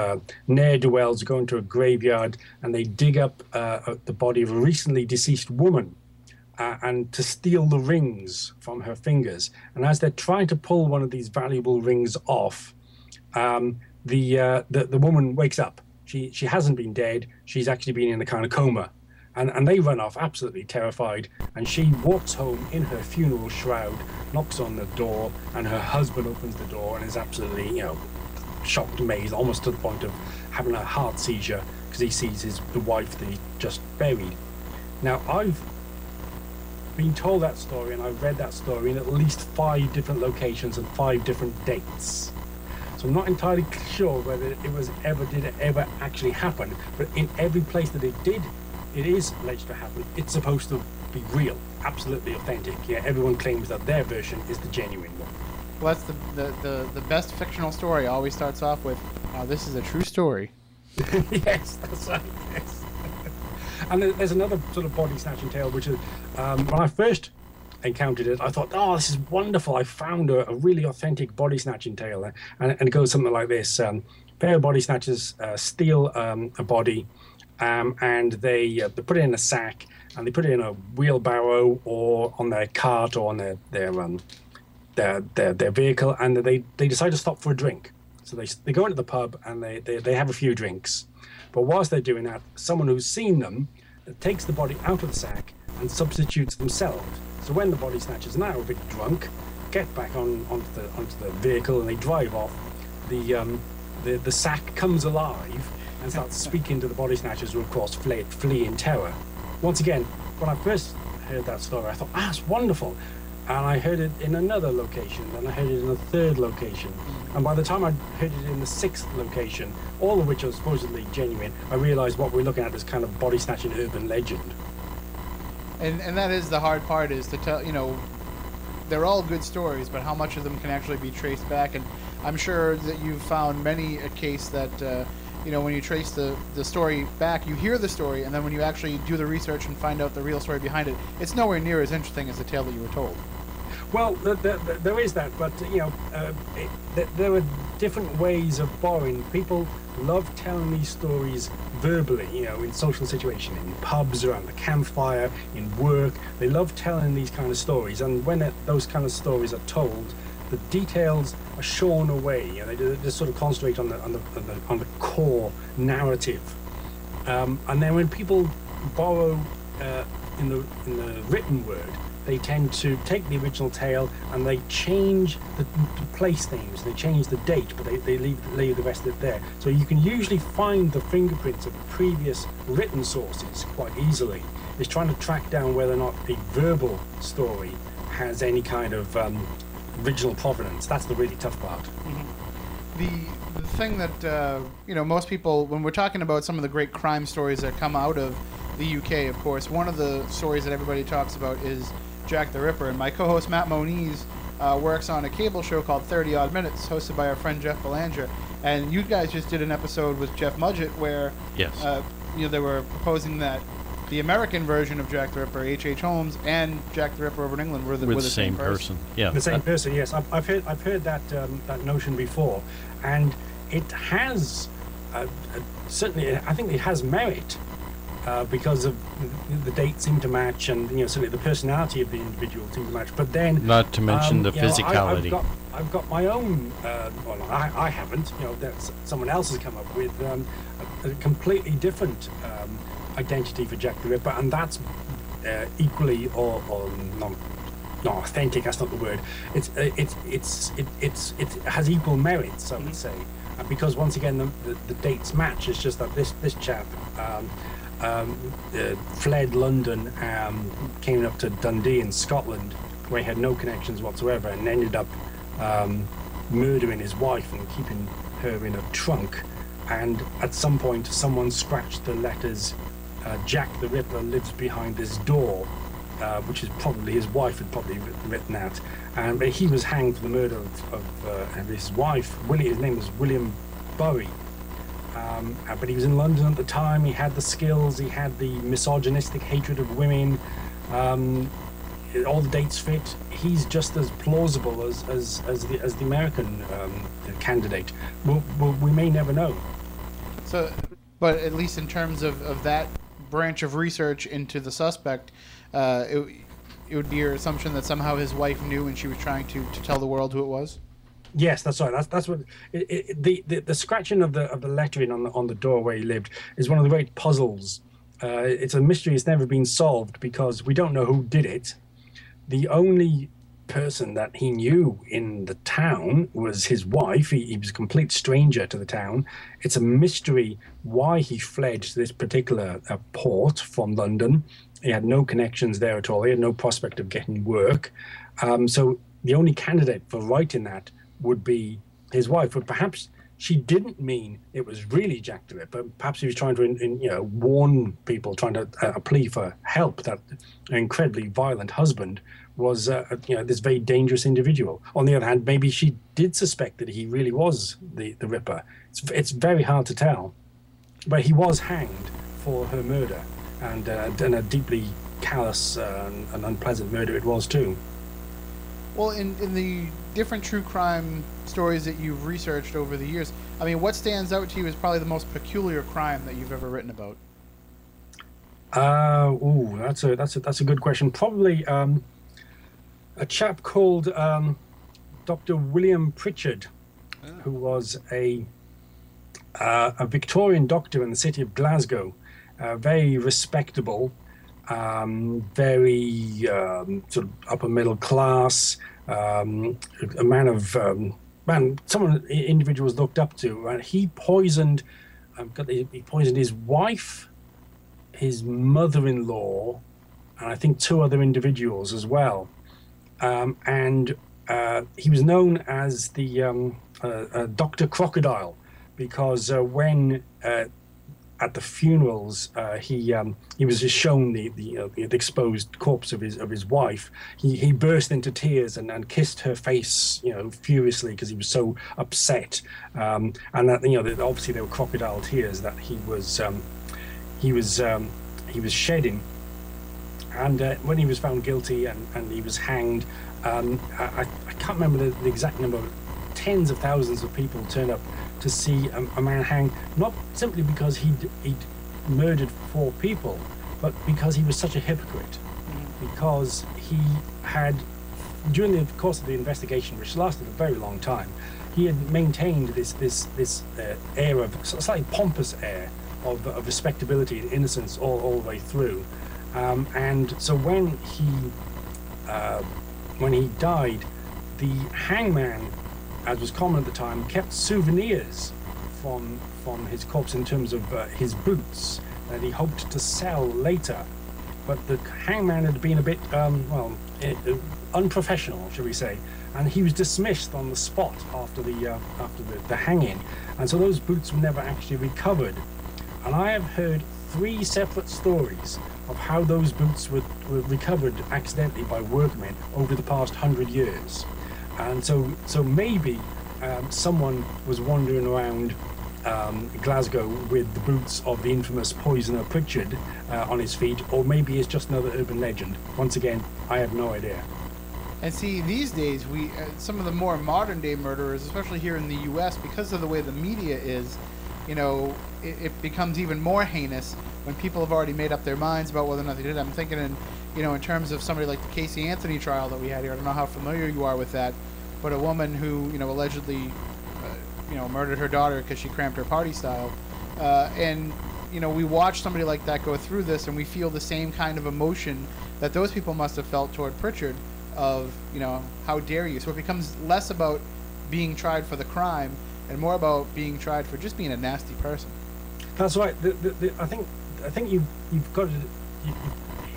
ne'er-do-wells going to a graveyard, and they dig up the body of a recently deceased woman, and to steal the rings from her fingers. And as they're trying to pull one of these valuable rings off, the woman wakes up. She hasn't been dead. She's actually been in a kind of coma. And they run off absolutely terrified. And she walks home in her funeral shroud, knocks on the door, and her husband opens the door and is absolutely, shocked, amazed, almost to the point of having a heart seizure because he sees the wife that he just buried. Now, I've been told that story, and I've read that story in at least 5 different locations and 5 different dates. So I'm not entirely sure whether it did ever actually happen, but in every place that it is alleged to happen, it's supposed to be real, absolutely authentic. Yeah, everyone claims that their version is the genuine one. Well, that's the best fictional story always starts off with, this is a true story. Yes, that's right, yes. And there's another sort of body snatching tale, which is, when I first encountered it, I thought, oh, this is wonderful. I found a really authentic body snatching tale. And it goes something like this. Pair of body snatchers steal a body, and they put it in a sack, and they put it in a wheelbarrow or on their cart or on their vehicle, and they decide to stop for a drink. So they go into the pub and they have a few drinks. But whilst they're doing that, someone who's seen them takes the body out of the sack and substitutes themselves. So when the body snatchers are now a bit drunk, get back onto the vehicle and they drive off, the sack comes alive and starts speaking to the body snatchers, who of course flee in terror. Once again, when I first heard that story, I thought, that's wonderful. And I heard it in another location, and I heard it in a third location. And by the time I heard it in the 6th location, all of which are supposedly genuine, I realized what we're looking at is kind of body snatching urban legend. And that is the hard part, is to tell, they're all good stories, but how much of them can actually be traced back? And I'm sure that you've found many a case that, when you trace the story back, you hear the story, and then when you actually do the research and find out the real story behind it, it's nowhere near as interesting as the tale that you were told. Well, there is that, but there are different ways of borrowing. People love telling these stories verbally, in social situations, in pubs, around the campfire, in work. They love telling these kind of stories, and when those kind of stories are told, the details are shorn away. They just sort of concentrate on the core narrative, and then when people borrow in the written word, they tend to take the original tale and they change the place names, they change the date, but they leave the rest of it there. So you can usually find the fingerprints of previous written sources quite easily. It's trying to track down whether or not a verbal story has any kind of original provenance. That's the really tough part. The thing that most people, when we're talking about some of the great crime stories that come out of the UK, of course, one of the stories that everybody talks about is Jack the Ripper. And my co-host Matt Moniz works on a cable show called 30 Odd Minutes, hosted by our friend Jeff Belanger. And you guys just did an episode with Jeff Mudgett where they were proposing that the American version of Jack the Ripper, H.H. Holmes, and Jack the Ripper over in England were the same person. Yeah, the same person. Yes, I've heard that notion before, and it has certainly. I think it has merit because of the dates seem to match, and certainly the personality of the individual seems to match. But then, not to mention the physicality. I've got my own. Well, I haven't. That's someone else has come up with a completely different identity for Jack the Ripper, and that's equally or not authentic. That's not the word. It has equal merits, I would say, because once again the dates match. It's just that this chap fled London, came up to Dundee in Scotland, where he had no connections whatsoever, and ended up murdering his wife and keeping her in a trunk. And at some point, someone scratched the letters, Jack the Ripper lives behind this door, which is probably his wife had probably written that. But he was hanged for the murder of his wife. His name was William Bury. But he was in London at the time. He had the skills. He had the misogynistic hatred of women. All the dates fit. He's just as plausible as the American candidate. We may never know. So, but at least in terms of that branch of research into the suspect, it would be your assumption that somehow his wife knew and she was trying to tell the world who it was? Yes, that's right. That's what the scratching of the lettering on the door where he lived is one of the great puzzles. It's a mystery. It's never been solved because we don't know who did it. The only person that he knew in the town was his wife. He was a complete stranger to the town. It's a mystery why he fled to this particular port from London. He had no connections there at all. He had no prospect of getting work. So the only candidate for writing that would be his wife. But perhaps she didn't mean it was really Jack the Ripper. Perhaps he was trying to warn people, trying to a plea for help, that an incredibly violent husband was this very dangerous individual. On the other hand, maybe she did suspect that he really was the Ripper. It's very hard to tell. But he was hanged for her murder, and a deeply callous and unpleasant murder it was too. Well, in the different true crime stories that you've researched over the years, I mean, what stands out to you as probably the most peculiar crime that you've ever written about? That's a good question. Probably a chap called Dr. William Pritchard, who was a Victorian doctor in the city of Glasgow, very respectable, very sort of upper middle class, a man of someone individuals looked up to. And he poisoned his wife, his mother-in-law, and I think 2 other individuals as well. And he was known as the Dr. Crocodile, because when at the funerals he was just shown the exposed corpse of his wife, he burst into tears and kissed her face furiously because he was so upset, and that that obviously there were crocodile tears that he was shedding. And when he was found guilty and he was hanged, I can't remember the exact number, tens of thousands of people turned up to see a man hang, not simply because he'd murdered 4 people, but because he was such a hypocrite. Because he had, during the course of the investigation, which lasted a very long time, he had maintained this air of slightly pompous air of respectability and innocence all the way through. And so when he when he died, the hangman, as was common at the time, kept souvenirs from his corpse in terms of his boots that he hoped to sell later. But the hangman had been a bit, unprofessional, shall we say, and he was dismissed on the spot after the hanging, and so those boots were never actually recovered. And I have heard 3 separate stories of how those boots were recovered accidentally by workmen over the past 100 years. And so maybe someone was wandering around Glasgow with the boots of the infamous poisoner Pritchard on his feet, or maybe it's just another urban legend. Once again, I have no idea. And see, these days, we some of the more modern day murderers, especially here in the U.S., because of the way the media is, it becomes even more heinous when people have already made up their minds about whether or not they did it. I'm thinking in terms of somebody like the Casey Anthony trial that we had here. I don't know how familiar you are with that, but a woman who allegedly murdered her daughter because she cramped her party style, and we watch somebody like that go through this, and we feel the same kind of emotion that those people must have felt toward Pritchard of how dare you. So it becomes less about being tried for the crime and more about being tried for just being a nasty person. That's right. I think you've got you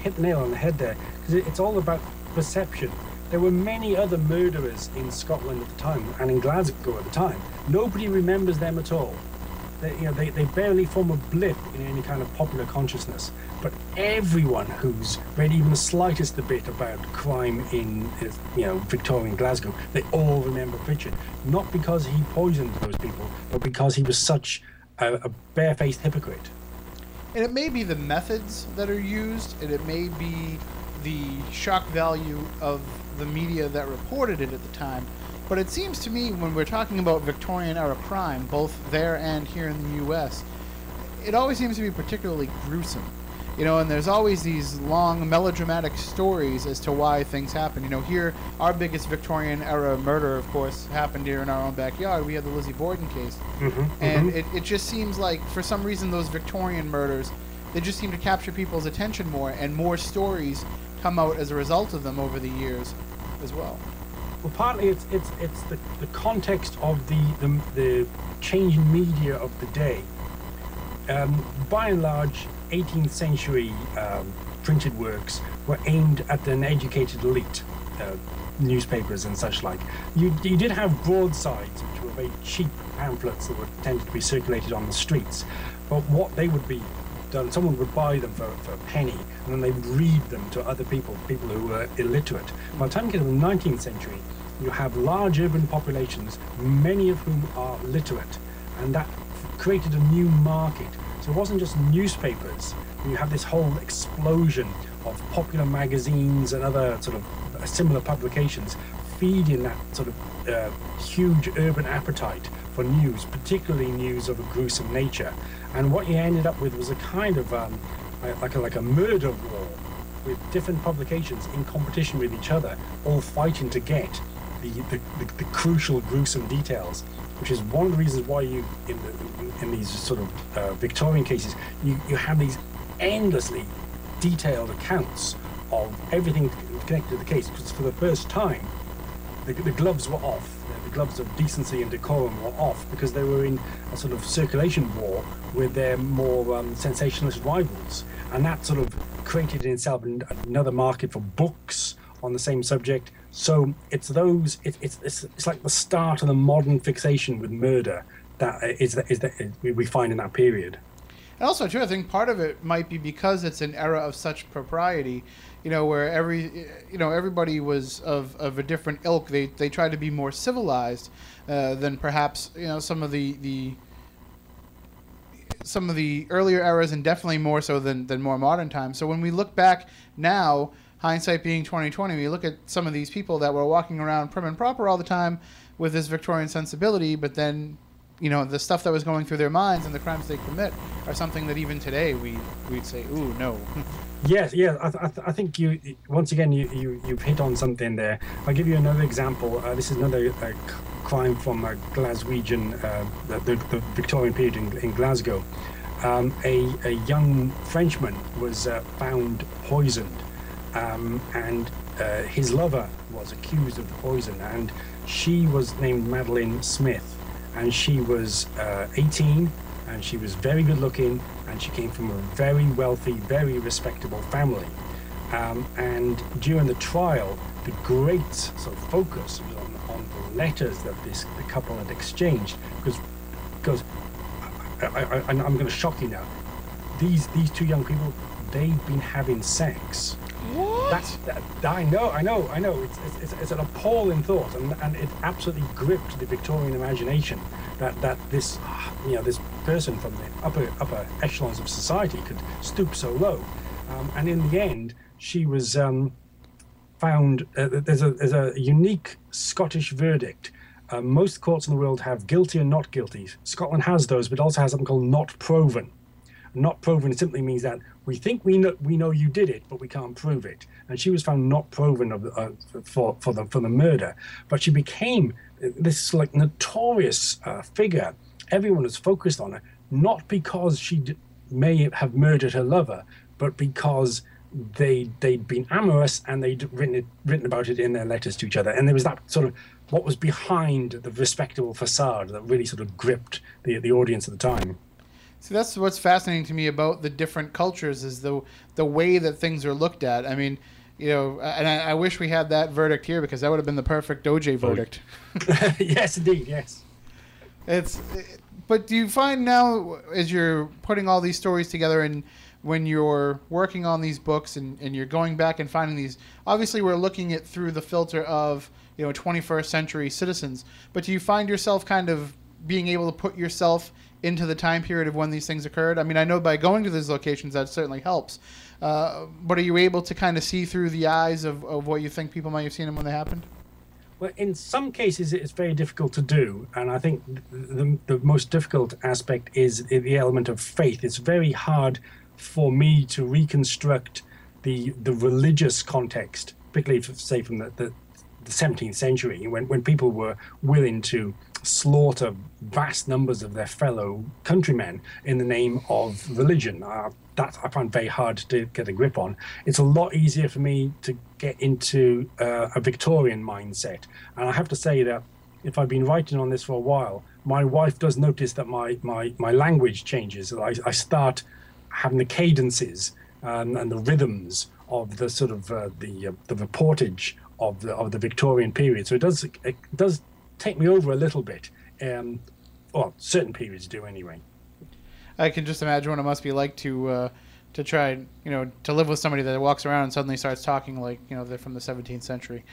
hit the nail on the head there, because it's all about perception. There were many other murderers in Scotland at the time and in Glasgow at the time. Nobody remembers them at all. They barely form a blip in any kind of popular consciousness. But everyone who's read even the slightest bit about crime in Victorian Glasgow, they all remember Pritchard. Not because he poisoned those people, but because he was such a barefaced hypocrite. And it may be the methods that are used, and it may be the shock value of the media that reported it at the time. But it seems to me, when we're talking about Victorian-era crime, both there and here in the U.S., it always seems to be particularly gruesome. And there's always these long melodramatic stories as to why things happen. Here, our biggest Victorian-era murder, of course, happened here in our own backyard. We had the Lizzie Borden case. And it just seems like, for some reason, those Victorian murders, they just seem to capture people's attention more, and more stories come out as a result of them over the years as well. Well, partly it's the context of the changing media of the day. By and large, 18th century printed works were aimed at an educated elite, newspapers and such like. You did have broadsides, which were very cheap pamphlets that were tended to be circulated on the streets. But what they would be done, someone would buy them for a penny, and then they would read them to other people who were illiterate. By the time you get to the 19th century, you have large urban populations, many of whom are literate, and that created a new market. So it wasn't just newspapers. You have this whole explosion of popular magazines and other sort of similar publications feeding that sort of huge urban appetite for news, particularly news of a gruesome nature. And what you ended up with was a kind of like a murder war, with different publications in competition with each other, all fighting to get the crucial gruesome details, which is one of the reasons why you in these sort of Victorian cases you have these endlessly detailed accounts of everything connected to the case, because for the first time the gloves were off. The gloves of decency and decorum were off, because they were in a sort of circulation war with their more sensationalist rivals, and that sort of created in itself another market for books on the same subject. So it's like the start of the modern fixation with murder that we find in that period. And also, too, I think part of it might be because it's an era of such propriety, where everybody was of a different ilk. They tried to be more civilized than perhaps some of the earlier eras, and definitely more so than more modern times. So when we look back now, hindsight being 20/20, we look at some of these people that were walking around prim and proper all the time with this Victorian sensibility, but then the stuff that was going through their minds and the crimes they commit are something that even today we'd say, ooh, no. Yes. I think once again you've hit on something there. I'll give you another example. This is another crime from Glaswegian, the Victorian period in Glasgow. A young Frenchman was found poisoned, and his lover was accused of the poison, and she was named Madeline Smith, and she was 18, and she was very good looking, and she came from a very wealthy, very respectable family. And during the trial, the great sort of focus was on the letters that the couple had exchanged, because I'm going to shock you now. These two young people, they've been having sex. What? I know. It's an appalling thought, and it absolutely gripped the Victorian imagination that this this person from the upper echelons of society could stoop so low. And in the end, she was found. There's a unique Scottish verdict. Most courts in the world have guilty and not guilty. Scotland has those, but also has something called not proven. Not proven simply means that we think we know you did it, but we can't prove it. And she was found not proven for the murder, but she became this like notorious figure. Everyone was focused on her, not because she may have murdered her lover, but because they'd been amorous and they'd written about it in their letters to each other. And there was that sort of what was behind the respectable facade that really sort of gripped the audience at the time. See, that's what's fascinating to me about the different cultures is the way that things are looked at. I mean, and I wish we had that verdict here because that would have been the perfect OJ verdict. Yes, indeed, yes. But do you find now, as you're putting all these stories together and when you're working on these books and you're going back and finding these, obviously we're looking at through the filter of 21st century citizens, but do you find yourself kind of being able to put yourself into the time period of when these things occurred? I mean, I know by going to these locations that certainly helps, but are you able to kind of see through the eyes of what you think people might have seen them when they happened? Well, in some cases it's very difficult to do, and I think the most difficult aspect is the element of faith. It's very hard for me to reconstruct the religious context, particularly say from the 17th century, when people were willing to slaughter vast numbers of their fellow countrymen in the name of religion. That I find very hard to get a grip on. It's a lot easier for me to get into a Victorian mindset. And I have to say that if I've been writing on this for a while, my wife does notice that my language changes. I start having the cadences and the rhythms of the sort of the reportage of the Victorian period. So it does take me over a little bit. Well, certain periods do anyway. I can just imagine what it must be like to try, to live with somebody that walks around and suddenly starts talking like, they're from the 17th century.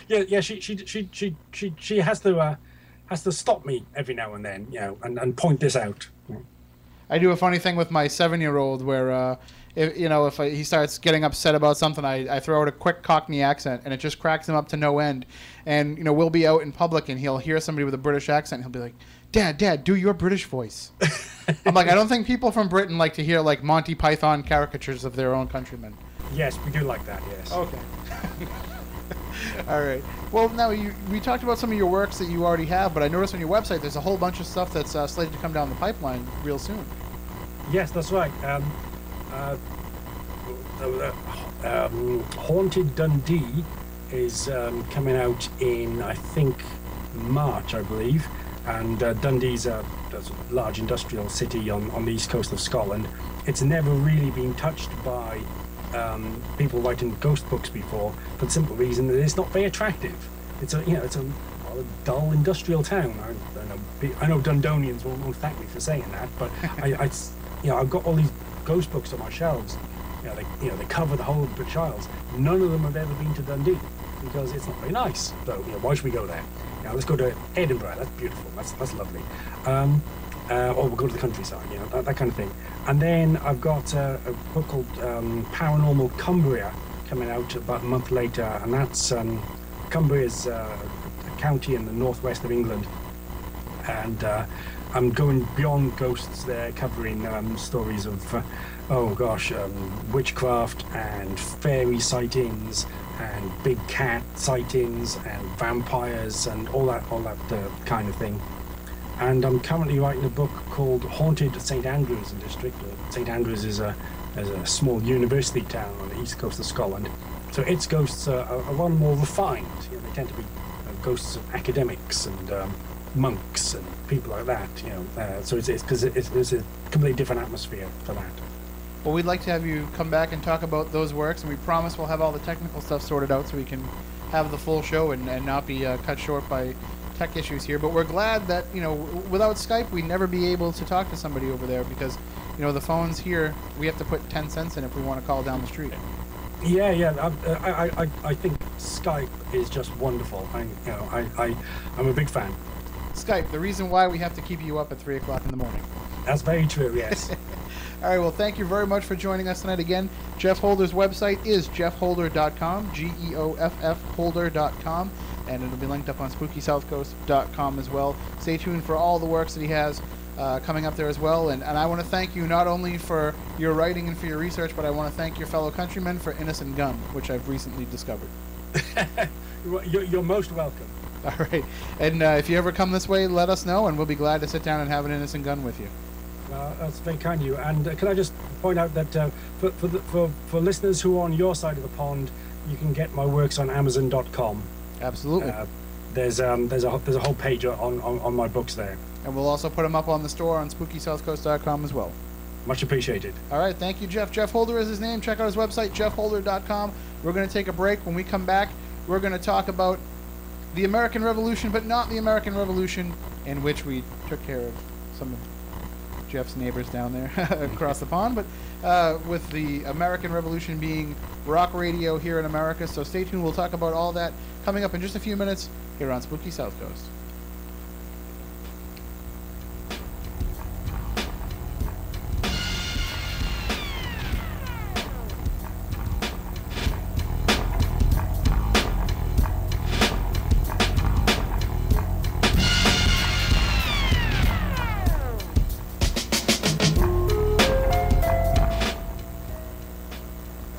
Yeah. She has to stop me every now and then, and point this out. I do a funny thing with my 7-year-old where, if he starts getting upset about something, I throw out a quick Cockney accent, and it just cracks him up to no end. And, we'll be out in public, and he'll hear somebody with a British accent, and he'll be like, Dad, do your British voice. I'm like, I don't think people from Britain like to hear, like, Monty Python caricatures of their own countrymen. Yes, we do like that, yes. Okay. All right. Well, now, we talked about some of your works that you already have, but I noticed on your website there's a whole bunch of stuff that's slated to come down the pipeline real soon. Yes, that's right. Haunted Dundee is coming out in, I think, March, I believe. And Dundee's a large industrial city on the east coast of Scotland. It's never really been touched by people writing ghost books before, for the simple reason that it's not very attractive. It's a dull industrial town. I know Dundonians won't thank me for saying that, but I've got all these ghost books on my shelves. They cover the whole of the British Isles. None of them have ever been to Dundee because it's not very nice. So why should we go there? Let's go to Edinburgh. That's beautiful. That's lovely. Or we'll go to the countryside. That kind of thing. And then I've got a book called Paranormal Cumbria coming out about a month later, and that's Cumbria's a county in the northwest of England, and I'm going beyond ghosts there, covering stories of witchcraft and fairy sightings and big cat sightings and vampires and all that kind of thing. And I'm currently writing a book called Haunted St Andrews District. St Andrews is a small university town on the east coast of Scotland, So its ghosts are a lot more refined. You know, they tend to be ghosts of academics and monks and people like that. You know, so it's because it's a completely different atmosphere for that. Well, we'd like to have you come back and talk about those works, and we promise we'll have all the technical stuff sorted out so we can have the full show and not be cut short by tech issues here. But we're glad that, you know, without Skype, we'd never be able to talk to somebody over there because, you know, the phones here, we have to put 10 cents in if we want to call down the street. Yeah. I think Skype is just wonderful. I'm a big fan. Skype, the reason why we have to keep you up at 3 o'clock in the morning. That's very true, yes. All right, well, thank you very much for joining us tonight again. Geoff Holder's website is geoffholder.com, Geoff Holder.com, and it'll be linked up on SpookySouthcoast.com as well. Stay tuned for all the works that he has coming up there as well. And I want to thank you not only for your writing and for your research, but I want to thank your fellow countrymen for Innocent Gun, which I've recently discovered. You're most welcome. All right. And if you ever come this way, let us know, and we'll be glad to sit down and have an Innocent Gun with you. That's very kind of you. And can I just point out that for listeners who are on your side of the pond, you can get my works on Amazon.com. Absolutely. There's a whole page on my books there. And we'll also put them up on the store on SpookySouthcoast.com as well. Much appreciated. All right, thank you, Geoff. Geoff Holder is his name. Check out his website, geoffholder.com. We're going to take a break. When we come back, we're going to talk about the American Revolution, but not the American Revolution in which we took care of some of Jeff's neighbors down there across the pond, but with the American Revolution being rock radio here in America. So stay tuned. We'll talk about all that coming up in just a few minutes here on Spooky South Coast.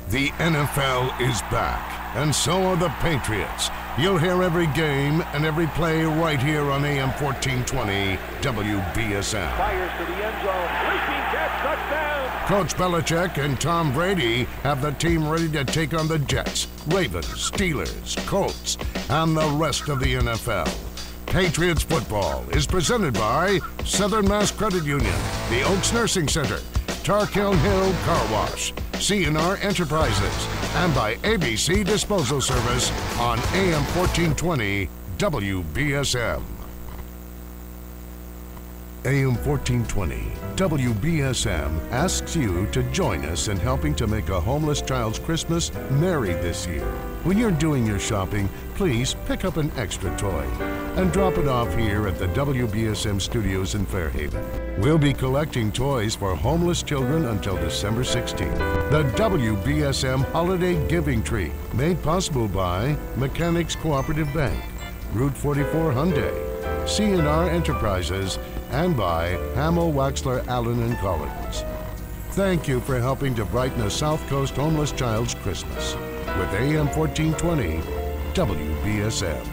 The NFL is back, and so are the Patriots. You'll hear every game and every play right here on AM 1420 WBSN. Fires to the end zone, leaping catch, touchdown! Coach Belichick and Tom Brady have the team ready to take on the Jets, Ravens, Steelers, Colts, and the rest of the NFL. Patriots football is presented by Southern Mass Credit Union, the Oaks Nursing Center, Tarkill Hill Car Wash, CNR Enterprises, and by ABC Disposal Service on AM 1420 WBSM. AM 1420 WBSM asks you to join us in helping to make a homeless child's Christmas merry this year. When you're doing your shopping, please pick up an extra toy and drop it off here at the WBSM studios in Fairhaven. We'll be collecting toys for homeless children until December 16th. The WBSM Holiday Giving Tree, made possible by Mechanics Cooperative Bank, Route 44 Hyundai, CNR Enterprises, and by Hamill, Waxler, Allen & Collins. Thank you for helping to brighten a South Coast homeless child's Christmas with AM 1420 WBSM.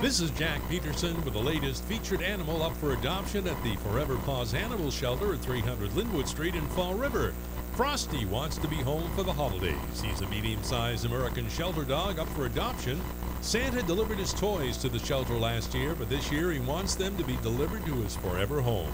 This is Jack Peterson with the latest featured animal up for adoption at the Forever Paws Animal Shelter at 300 Linwood Street in Fall River. Frosty wants to be home for the holidays. He's a medium-sized American shelter dog up for adoption. Santa delivered his toys to the shelter last year, but this year he wants them to be delivered to his forever home.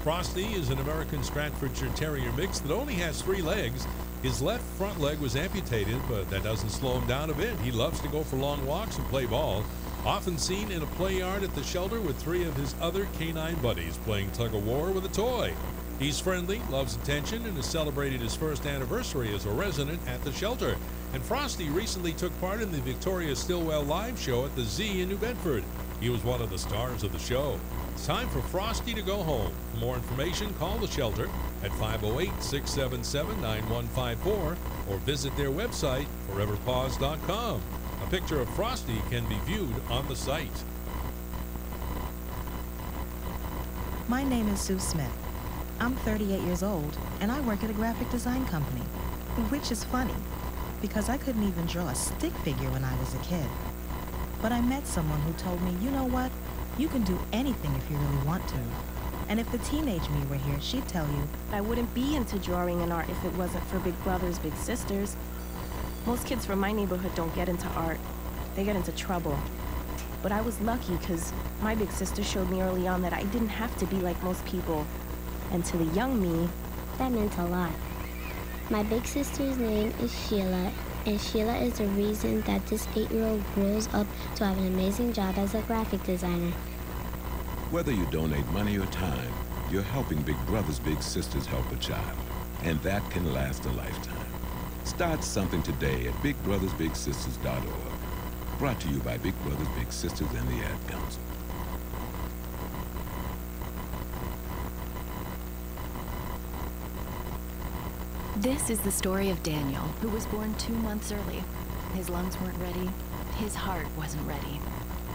Frosty is an American Stratfordshire Terrier mix that only has 3 legs. His left front leg was amputated, but that doesn't slow him down a bit. He loves to go for long walks and play ball. Often seen in a play yard at the shelter with 3 of his other canine buddies playing tug-of-war with a toy. He's friendly, loves attention, and has celebrated his first anniversary as a resident at the shelter. And Frosty recently took part in the Victoria Stilwell live show at the Z in New Bedford. He was one of the stars of the show. It's time for Frosty to go home. For more information, call the shelter at 508-677-9154 or visit their website, foreverpaws.com. A picture of Frosty can be viewed on the site. My name is Sue Smith. I'm 38 years old, and I work at a graphic design company, which is funny, because I couldn't even draw a stick figure when I was a kid. But I met someone who told me, you know what, you can do anything if you really want to. And if the teenage me were here, she'd tell you, I wouldn't be into drawing and art if it wasn't for big brothers, big sisters. Most kids from my neighborhood don't get into art. They get into trouble. But I was lucky because my big sister showed me early on that I didn't have to be like most people. And to the young me, that meant a lot. My big sister's name is Sheila, and Sheila is the reason that this 8-year-old grows up to have an amazing job as a graphic designer. Whether you donate money or time, you're helping Big Brothers Big Sisters help a child, and that can last a lifetime. Start something today at bigbrothersbigsisters.org. Brought to you by Big Brothers Big Sisters and the Ad Council. This is the story of Daniel, who was born 2 months early. His lungs weren't ready. His heart wasn't ready.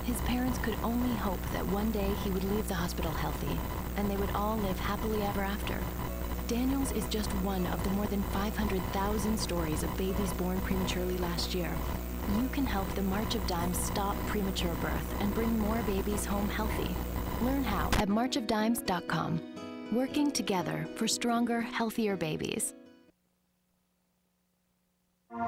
His parents could only hope that one day he would leave the hospital healthy, and they would all live happily ever after. Daniel's is just one of the more than 500,000 stories of babies born prematurely last year. You can help the March of Dimes stop premature birth and bring more babies home healthy. Learn how at marchofdimes.com. Working together for stronger, healthier babies.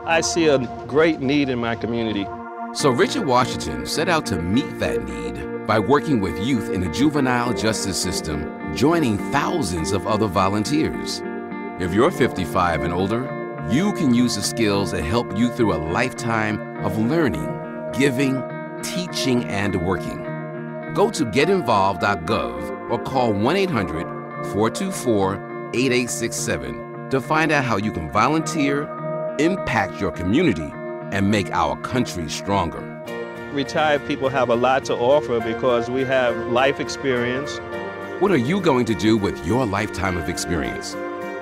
I see a great need in my community. So Richard Washington set out to meet that need by working with youth in the juvenile justice system, joining thousands of other volunteers. If you're 55 and older, you can use the skills that help you through a lifetime of learning, giving, teaching, and working. Go to getinvolved.gov or call 1-800-424-8867 to find out how you can volunteer, impact your community, and make our country stronger. Retired people have a lot to offer because we have life experience. What are you going to do with your lifetime of experience?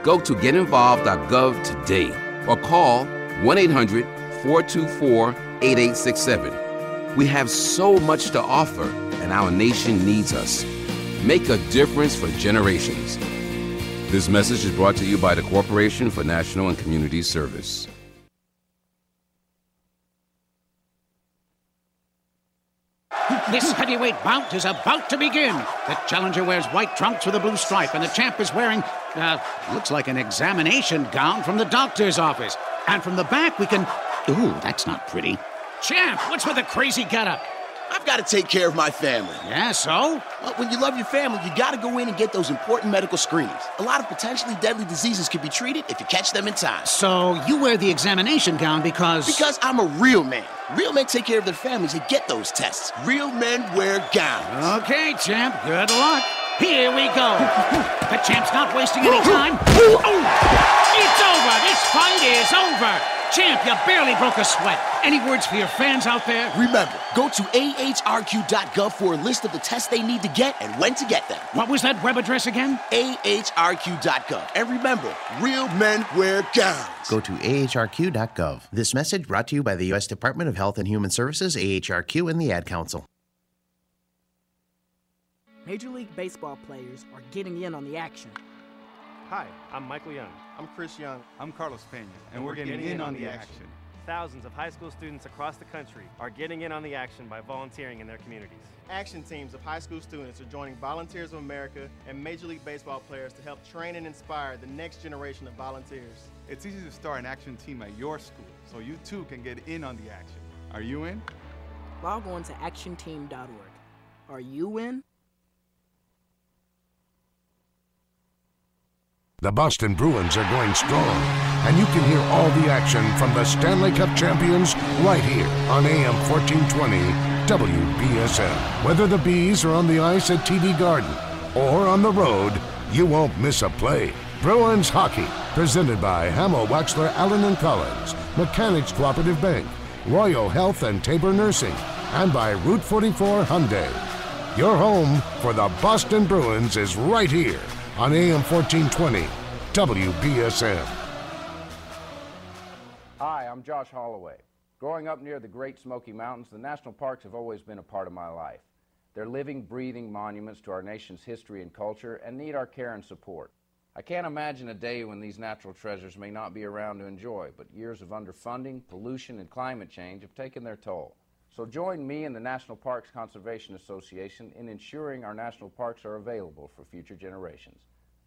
Go to getinvolved.gov today or call 1-800-424-8867. We have so much to offer, and our nation needs us. Make a difference for generations. This message is brought to you by the Corporation for National and Community Service. This heavyweight bout is about to begin. The challenger wears white trunks with a blue stripe, and the champ is wearing, looks like an examination gown from the doctor's office. And from the back, we can... Ooh, that's not pretty. Champ, what's with the crazy getup? I've got to take care of my family. Yeah, so? Well, when you love your family, you got to go in and get those important medical screenings. A lot of potentially deadly diseases can be treated if you catch them in time. So you wear the examination gown because... Because I'm a real man. Real men take care of their families and get those tests. Real men wear gowns. Okay, champ, good luck. Here we go. The champ's not wasting any time. It's over. This fight is over. Champ, you barely broke a sweat. Any words for your fans out there? Remember, go to ahrq.gov for a list of the tests they need to get and when to get them. What was that web address again? ahrq.gov. And remember, real men wear gowns. Go to ahrq.gov. This message brought to you by the U.S. Department of Health and Human Services, AHRQ, and the Ad Council. Major League Baseball players are getting in on the action. Hi, I'm Michael Young. I'm Chris Young. I'm Carlos Pena, and we're getting in on the action. Thousands of high school students across the country are getting in on the action by volunteering in their communities. Action teams of high school students are joining Volunteers of America and Major League Baseball players to help train and inspire the next generation of volunteers. It's easy to start an action team at your school, so you too can get in on the action. Are you in? Log on to actionteam.org. Are you in? The Boston Bruins are going strong, and you can hear all the action from the Stanley Cup champions right here on AM 1420 WBSN. Whether the Bees are on the ice at TD Garden or on the road, you won't miss a play. Bruins Hockey, presented by Hamill, Waxler, Allen & Collins, Mechanics Cooperative Bank, Royal Health and Tabor Nursing, and by Route 44 Hyundai. Your home for the Boston Bruins is right here on AM 1420 WBSN. Hi, I'm Josh Holloway. Growing up near the Great Smoky Mountains, the national parks have always been a part of my life. They're living, breathing monuments to our nation's history and culture and need our care and support. I can't imagine a day when these natural treasures may not be around to enjoy, but years of underfunding, pollution, and climate change have taken their toll. So join me and the National Parks Conservation Association in ensuring our national parks are available for future generations.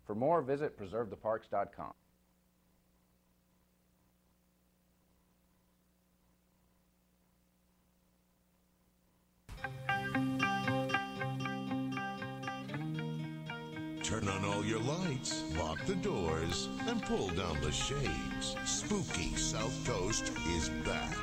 For more, visit preservetheparks.com. Turn on all your lights, lock the doors, and pull down the shades. Spooky South Coast is back.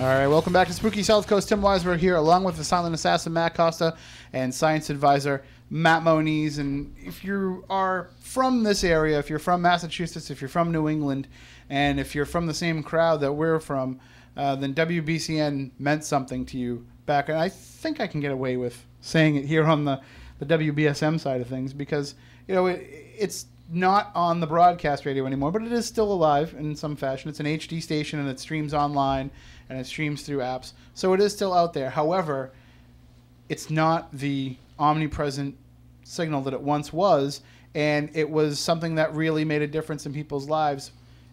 All right, welcome back to Spooky South Coast. Tim Weisberg here, along with the silent assassin Matt Costa and science advisor Matt Moniz. And if you are from this area, if you're from Massachusetts, if you're from New England, and if you're from the same crowd that we're from, then WBCN meant something to you back. And I think I can get away with saying it here on the WBSM side of things because, you know, it's not on the broadcast radio anymore, but it is still alive in some fashion. It's an HD station, and it streams online, and it streams through apps. So it is still out there. However, it's not the omnipresent signal that it once was, and it was something that really made a difference in people's lives.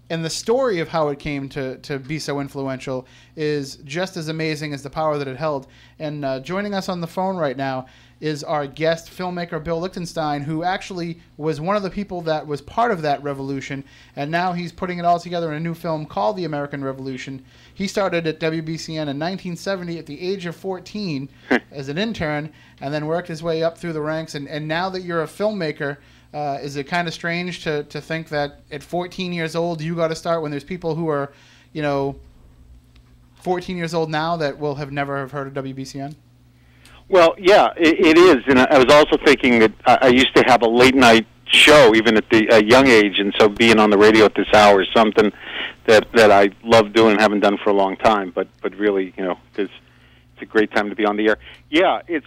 And the story of how it came to be so influential is just as amazing as the power that it held. And joining us on the phone right now is our guest filmmaker, Bill Lichtenstein, who actually was one of the people that was part of that revolution. And now he's putting it all together in a new film called The American Revolution. He started at WBCN in 1970 at the age of 14 as an intern, and then worked his way up through the ranks. And now that you're a filmmaker, is it kind of strange to think that at 14 years old you got to start when there's people who are, 14 years old now that will have never have heard of WBCN? Well, yeah, it is. And I was also thinking that I used to have a late night show even at a young age, and so being on the radio at this hour is something that I love doing and haven't done for a long time. But really, it's a great time to be on the air. Yeah, it's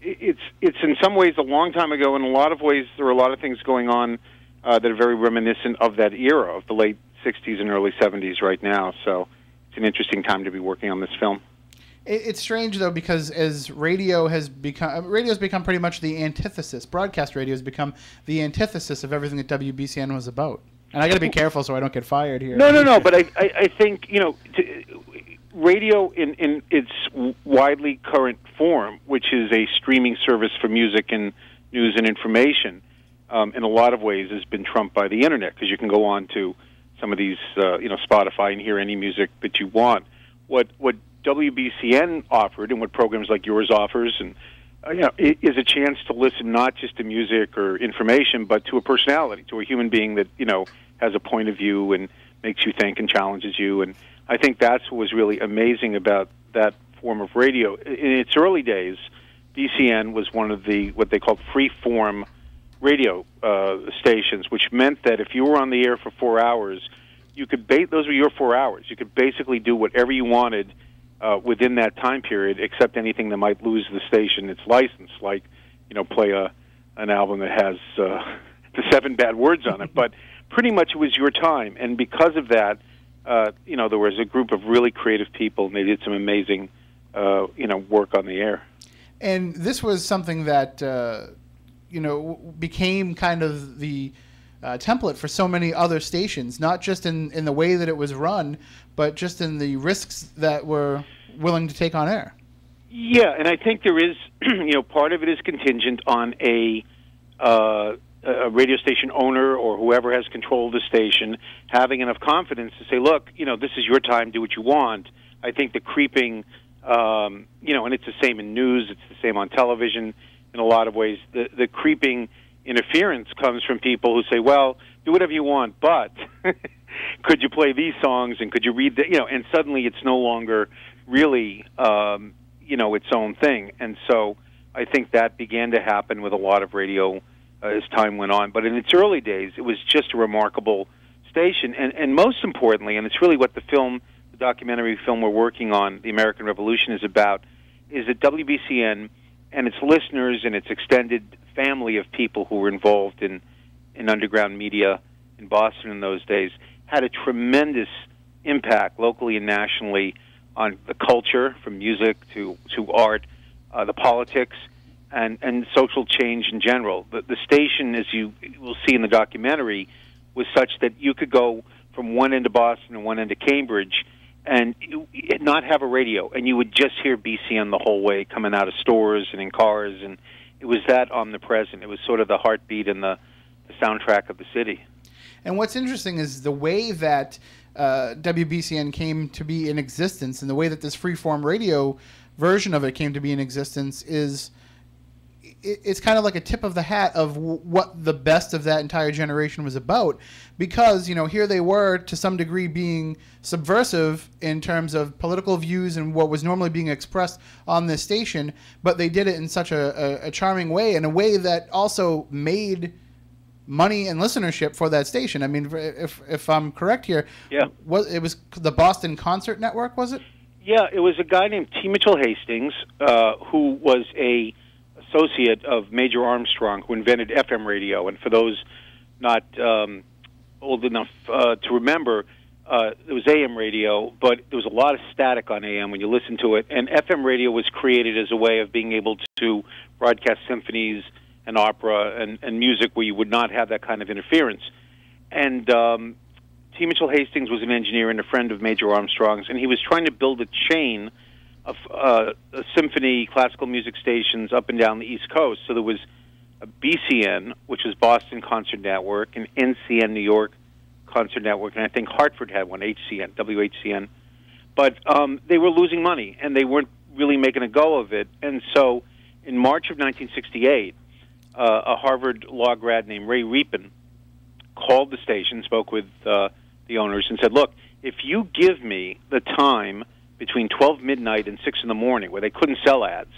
in some ways a long time ago. In a lot of ways, there are a lot of things going on that are very reminiscent of that era, of the late 60s and early 70s right now. So it's an interesting time to be working on this film. It's strange, though, because as radio's become pretty much the antithesis. Broadcast radio has become the antithesis of everything that WBCN was about. And I got to be careful so I don't get fired here. No. But I think, radio in its widely current form, which is a streaming service for music and news and information, in a lot of ways has been trumped by the internet, because you can go on to some of these, Spotify and hear any music that you want. What WBCN offered, and what programs like yours offers, and is a chance to listen not just to music or information, but to a personality, to a human being that has a point of view and makes you think and challenges you. And I think that's what was really amazing about that form of radio. In its early days, BCN was one of the what they called free-form radio stations, which meant that if you were on the air for 4 hours, you could those were your 4 hours. You could basically do whatever you wanted within that time period, except anything that might lose the station its license, like play an album that has the 7 bad words on it. But pretty much it was your time, and because of that, there was a group of really creative people, and they did some amazing, work on the air. And this was something that, became kind of the template for so many other stations, not just in the way that it was run, but just in the risks that were willing to take on air. Yeah, and I think there is, part of it is contingent on a radio station owner or whoever has control of the station having enough confidence to say, look, this is your time, do what you want. I think the creeping, and it's the same in news, it's the same on television in a lot of ways. The creeping interference comes from people who say, well, do whatever you want, but could you play these songs and could you read and suddenly it's no longer really, its own thing. And so I think that began to happen with a lot of radio as time went on. But in its early days, it was just a remarkable station. And most importantly, and it's really what the documentary film we're working on, The American Revolution, is about, is that WBCN and its listeners and its extended family of people who were involved in underground media in Boston in those days had a tremendous impact locally and nationally on the culture, from music to art, the politics, and social change in general. The station, as you will see in the documentary, was such that you could go from one end of Boston and one end of Cambridge, and not have a radio, and you would just hear BCN the whole way coming out of stores and in cars, and it was that omnipresent. It was sort of the heartbeat and the soundtrack of the city. And what's interesting is the way that WBCN came to be in existence, and the way that this freeform radio version of it came to be in existence is it's kind of like a tip of the hat of what the best of that entire generation was about, because, you know, here they were to some degree being subversive in terms of political views and what was normally being expressed on this station, but they did it in such a charming way, in a way that also made money and listenership for that station. I mean, if I'm correct here, yeah, it was the Boston Concert Network, was it? Yeah, it was a guy named T. Mitchell Hastings, who was a associate of Major Armstrong, who invented FM radio. And for those not old enough to remember, it was AM radio, but there was a lot of static on AM when you listened to it. And FM radio was created as a way of being able to broadcast symphonies and opera and music where you would not have that kind of interference. And T. Mitchell Hastings was an engineer and a friend of Major Armstrong's, and he was trying to build a chain of symphony classical music stations up and down the East Coast. So there was a BCN, which was Boston Concert Network, and NCN, New York Concert Network, and I think Hartford had one, HCN, WHCN. But they were losing money, and they weren't really making a go of it. And so in March of 1968, a Harvard law grad named Ray Riepen called the station, spoke with the owners, and said, look, if you give me the time between 12 midnight and 6 in the morning where they couldn't sell ads,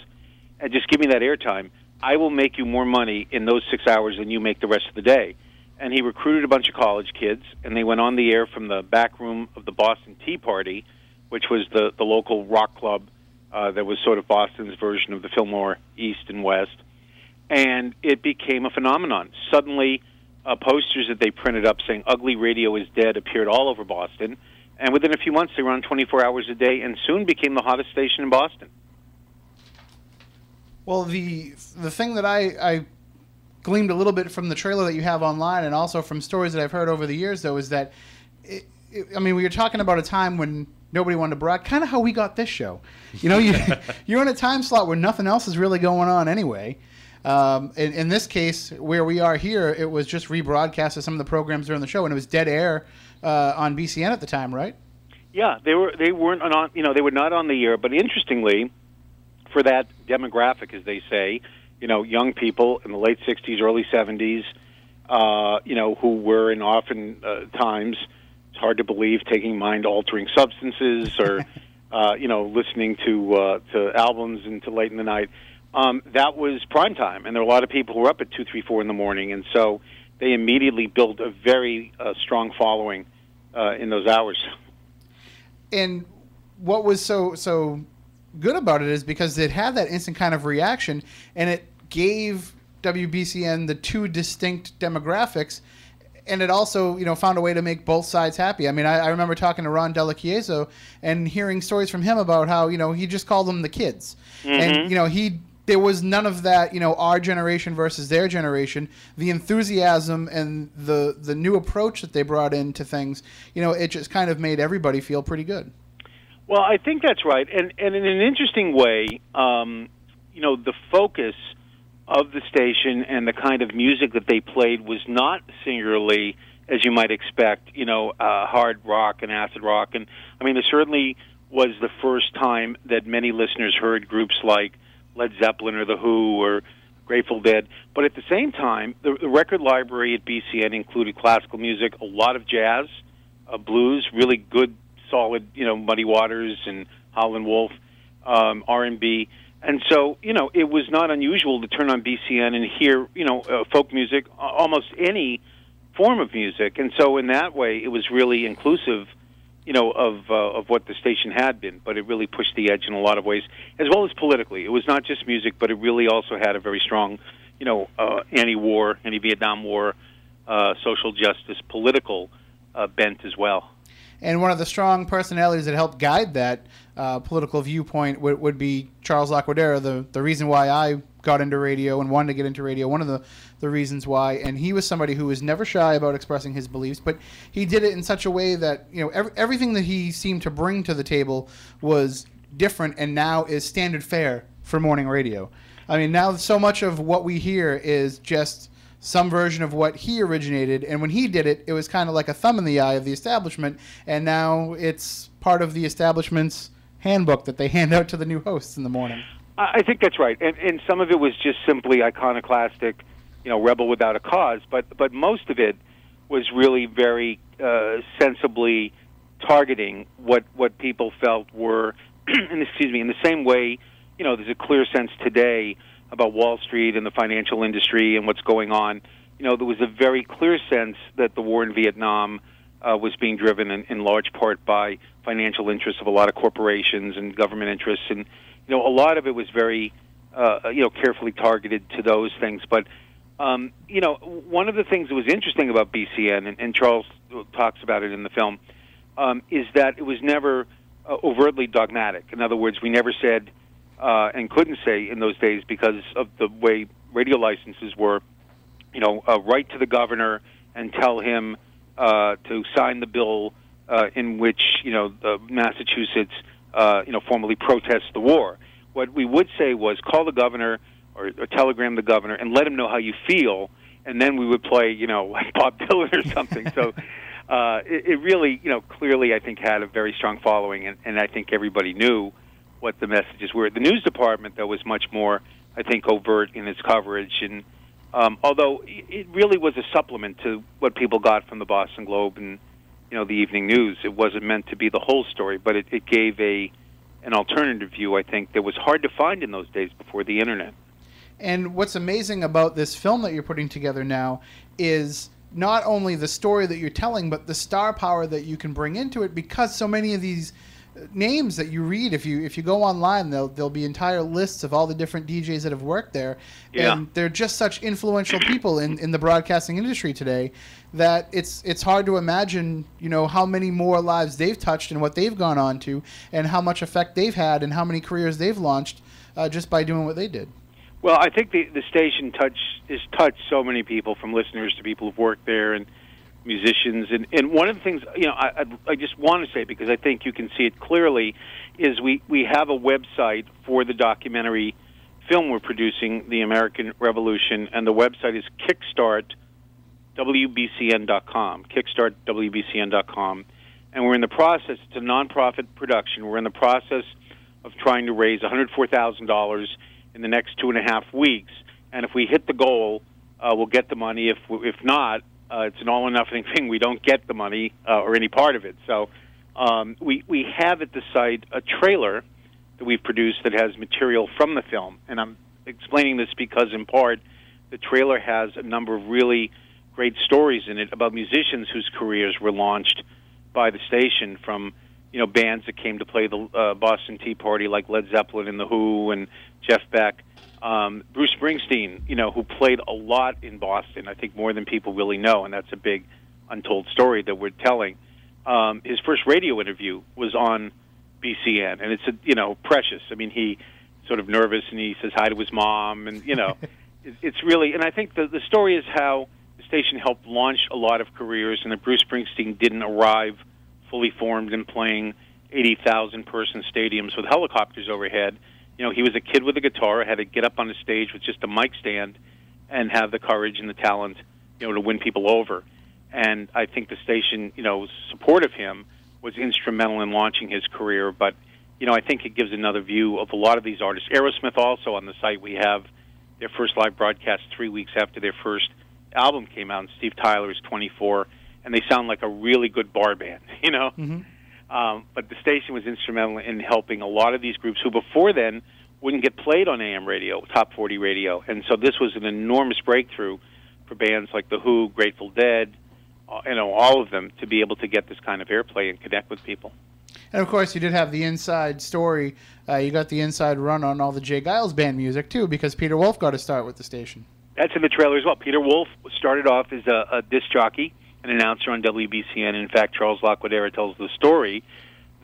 and just give me that airtime, I will make you more money in those 6 hours than you make the rest of the day. And he recruited a bunch of college kids, and they went on the air from the back room of the Boston Tea Party, which was the local rock club that was sort of Boston's version of the Fillmore East and West. And it became a phenomenon. Suddenly, posters that they printed up saying "Ugly Radio is Dead" appeared all over Boston. And within a few months, they were on 24 hours a day and soon became the hottest station in Boston. Well, the thing that I gleaned a little bit from the trailer that you have online and also from stories that I've heard over the years, though, is that, I mean, we were talking about a time when nobody wanted to broadcast, kind of how we got this show. You know, you're in a time slot where nothing else is really going on anyway. In this case, where we are here, it was just rebroadcast of some of the programs during the show, and it was dead air on BCN at the time, right? Yeah, they weren't on, you know, they were not on the air. But interestingly, for that demographic, as they say, you know, young people in the late '60s, early '70s, you know, who were in often times, it's hard to believe, taking mind-altering substances or you know, listening to albums until late in the night. That was prime time, and there were a lot of people who were up at 2, 3, 4 in the morning, and so they immediately built a very strong following in those hours. And what was so good about it is because it had that instant kind of reaction, and it gave WBCN the two distinct demographics, and it also, you know, found a way to make both sides happy. I mean, I remember talking to Ron Della Chieso and hearing stories from him about how, you know, he just called them the kids. Mm-hmm. And, you know, there was none of that, you know, our generation versus their generation. The enthusiasm and the new approach that they brought into things, you know, it just kind of made everybody feel pretty good. Well, I think that's right. And in an interesting way, you know, the focus of the station and the kind of music that they played was not singularly, as you might expect, you know, hard rock and acid rock. And, I mean, there certainly was the first time that many listeners heard groups like Led Zeppelin or The Who or Grateful Dead. But at the same time, the record library at BCN included classical music, a lot of jazz, blues, really good, solid, you know, Muddy Waters and Howlin' Wolf, R&B. And so, you know, it was not unusual to turn on BCN and hear, you know, folk music, almost any form of music. And so in that way, it was really inclusive, you know, of what the station had been, but it really pushed the edge in a lot of ways, as well as politically. It was not just music, but it really also had a very strong, you know, anti-war, anti-Vietnam War, social justice, political bent as well. And one of the strong personalities that helped guide that political viewpoint would be Charles Laquadera, the reason why I got into radio and wanted to get into radio, one of the reasons why. And he was somebody who was never shy about expressing his beliefs, but he did it in such a way that, you know, everything that he seemed to bring to the table was different and now is standard fare for morning radio. I mean, now so much of what we hear is just some version of what he originated, and when he did it, it was kind of like a thumb in the eye of the establishment, and now it's part of the establishment's handbook that they hand out to the new hosts in the morning. I think that's right, and some of it was just simply iconoclastic, you know, rebel without a cause, but most of it was really very sensibly targeting what people felt were, in the same way, you know, there's a clear sense today about Wall Street and the financial industry and what's going on. You know, there was a very clear sense that the war in Vietnam was being driven in large part by financial interests of a lot of corporations and government interests, and you know, a lot of it was very, you know, carefully targeted to those things. But you know, one of the things that was interesting about BCN, and Charles talks about it in the film, is that it was never overtly dogmatic. In other words, we never said and couldn't say in those days because of the way radio licenses were, you know, write to the governor and tell him to sign the bill in which, you know, Massachusetts, you know, formally protests the war. What we would say was call the governor or telegram the governor and let him know how you feel, and then we would play, you know, like Bob Dylan or something. So it really, you know, clearly I think had a very strong following, and I think everybody knew what the messages were. The news department, though, was much more, I think, overt in its coverage, and although it really was a supplement to what people got from the Boston Globe and, you know, the evening news. It wasn't meant to be the whole story, but it gave an alternative view, I think, that was hard to find in those days before the internet. And what's amazing about this film that you're putting together now is not only the story that you're telling, but the star power that you can bring into it, because so many of these names that you read, if you go online, there'll be entire lists of all the different DJs that have worked there, and they're just such influential people in the broadcasting industry today that it's hard to imagine, you know, how many more lives they've touched and what they've gone on to, and how much effect they've had and how many careers they've launched just by doing what they did. Well, I think the station has touched so many people, from listeners to people who've worked there and musicians, and one of the things, you know, I just want to say, because I think you can see it clearly, is we have a website for the documentary film we're producing, The American Revolution, and the website is kickstartwbcn.com, kickstartwbcn.com, and we're in the process, it's a nonprofit production, we're in the process of trying to raise $104,000 in the next 2.5 weeks, and if we hit the goal, we'll get the money. If not, it's an all-or-nothing thing. We don't get the money or any part of it. So we have at the site a trailer that we've produced that has material from the film. And I'm explaining this because, in part, the trailer has a number of really great stories in it about musicians whose careers were launched by the station, from, you know, bands that came to play the Boston Tea Party like Led Zeppelin and The Who and Jeff Beck. Bruce Springsteen, you know, who played a lot in Boston, I think more than people really know, and that's a big untold story that we're telling. His first radio interview was on BCN, and it's, you know, precious. I mean, he sort of nervous, and he says hi to his mom, and, you know, it's really, and I think the story is how the station helped launch a lot of careers, and that Bruce Springsteen didn't arrive fully formed and playing 80,000-person stadiums with helicopters overhead. You know, he was a kid with a guitar, had to get up on the stage with just a mic stand and have the courage and the talent, you know, to win people over. And I think the station, you know, support of him was instrumental in launching his career. But, you know, I think it gives another view of a lot of these artists. Aerosmith also on the site, we have their first live broadcast 3 weeks after their first album came out, and Steve Tyler is 24, and they sound like a really good bar band, you know? Mm-hmm. But the station was instrumental in helping a lot of these groups who before then wouldn't get played on AM radio, Top 40 radio. And so this was an enormous breakthrough for bands like The Who, Grateful Dead, you know, all of them, to be able to get this kind of airplay and connect with people. And, of course, you did have the inside story. You got the inside run on all the Jay Giles Band music, too, because Peter Wolf got to start with the station. That's in the trailer as well. Peter Wolf started off as a disc jockey an announcer on WBCN. In fact, Charles Laquadera tells the story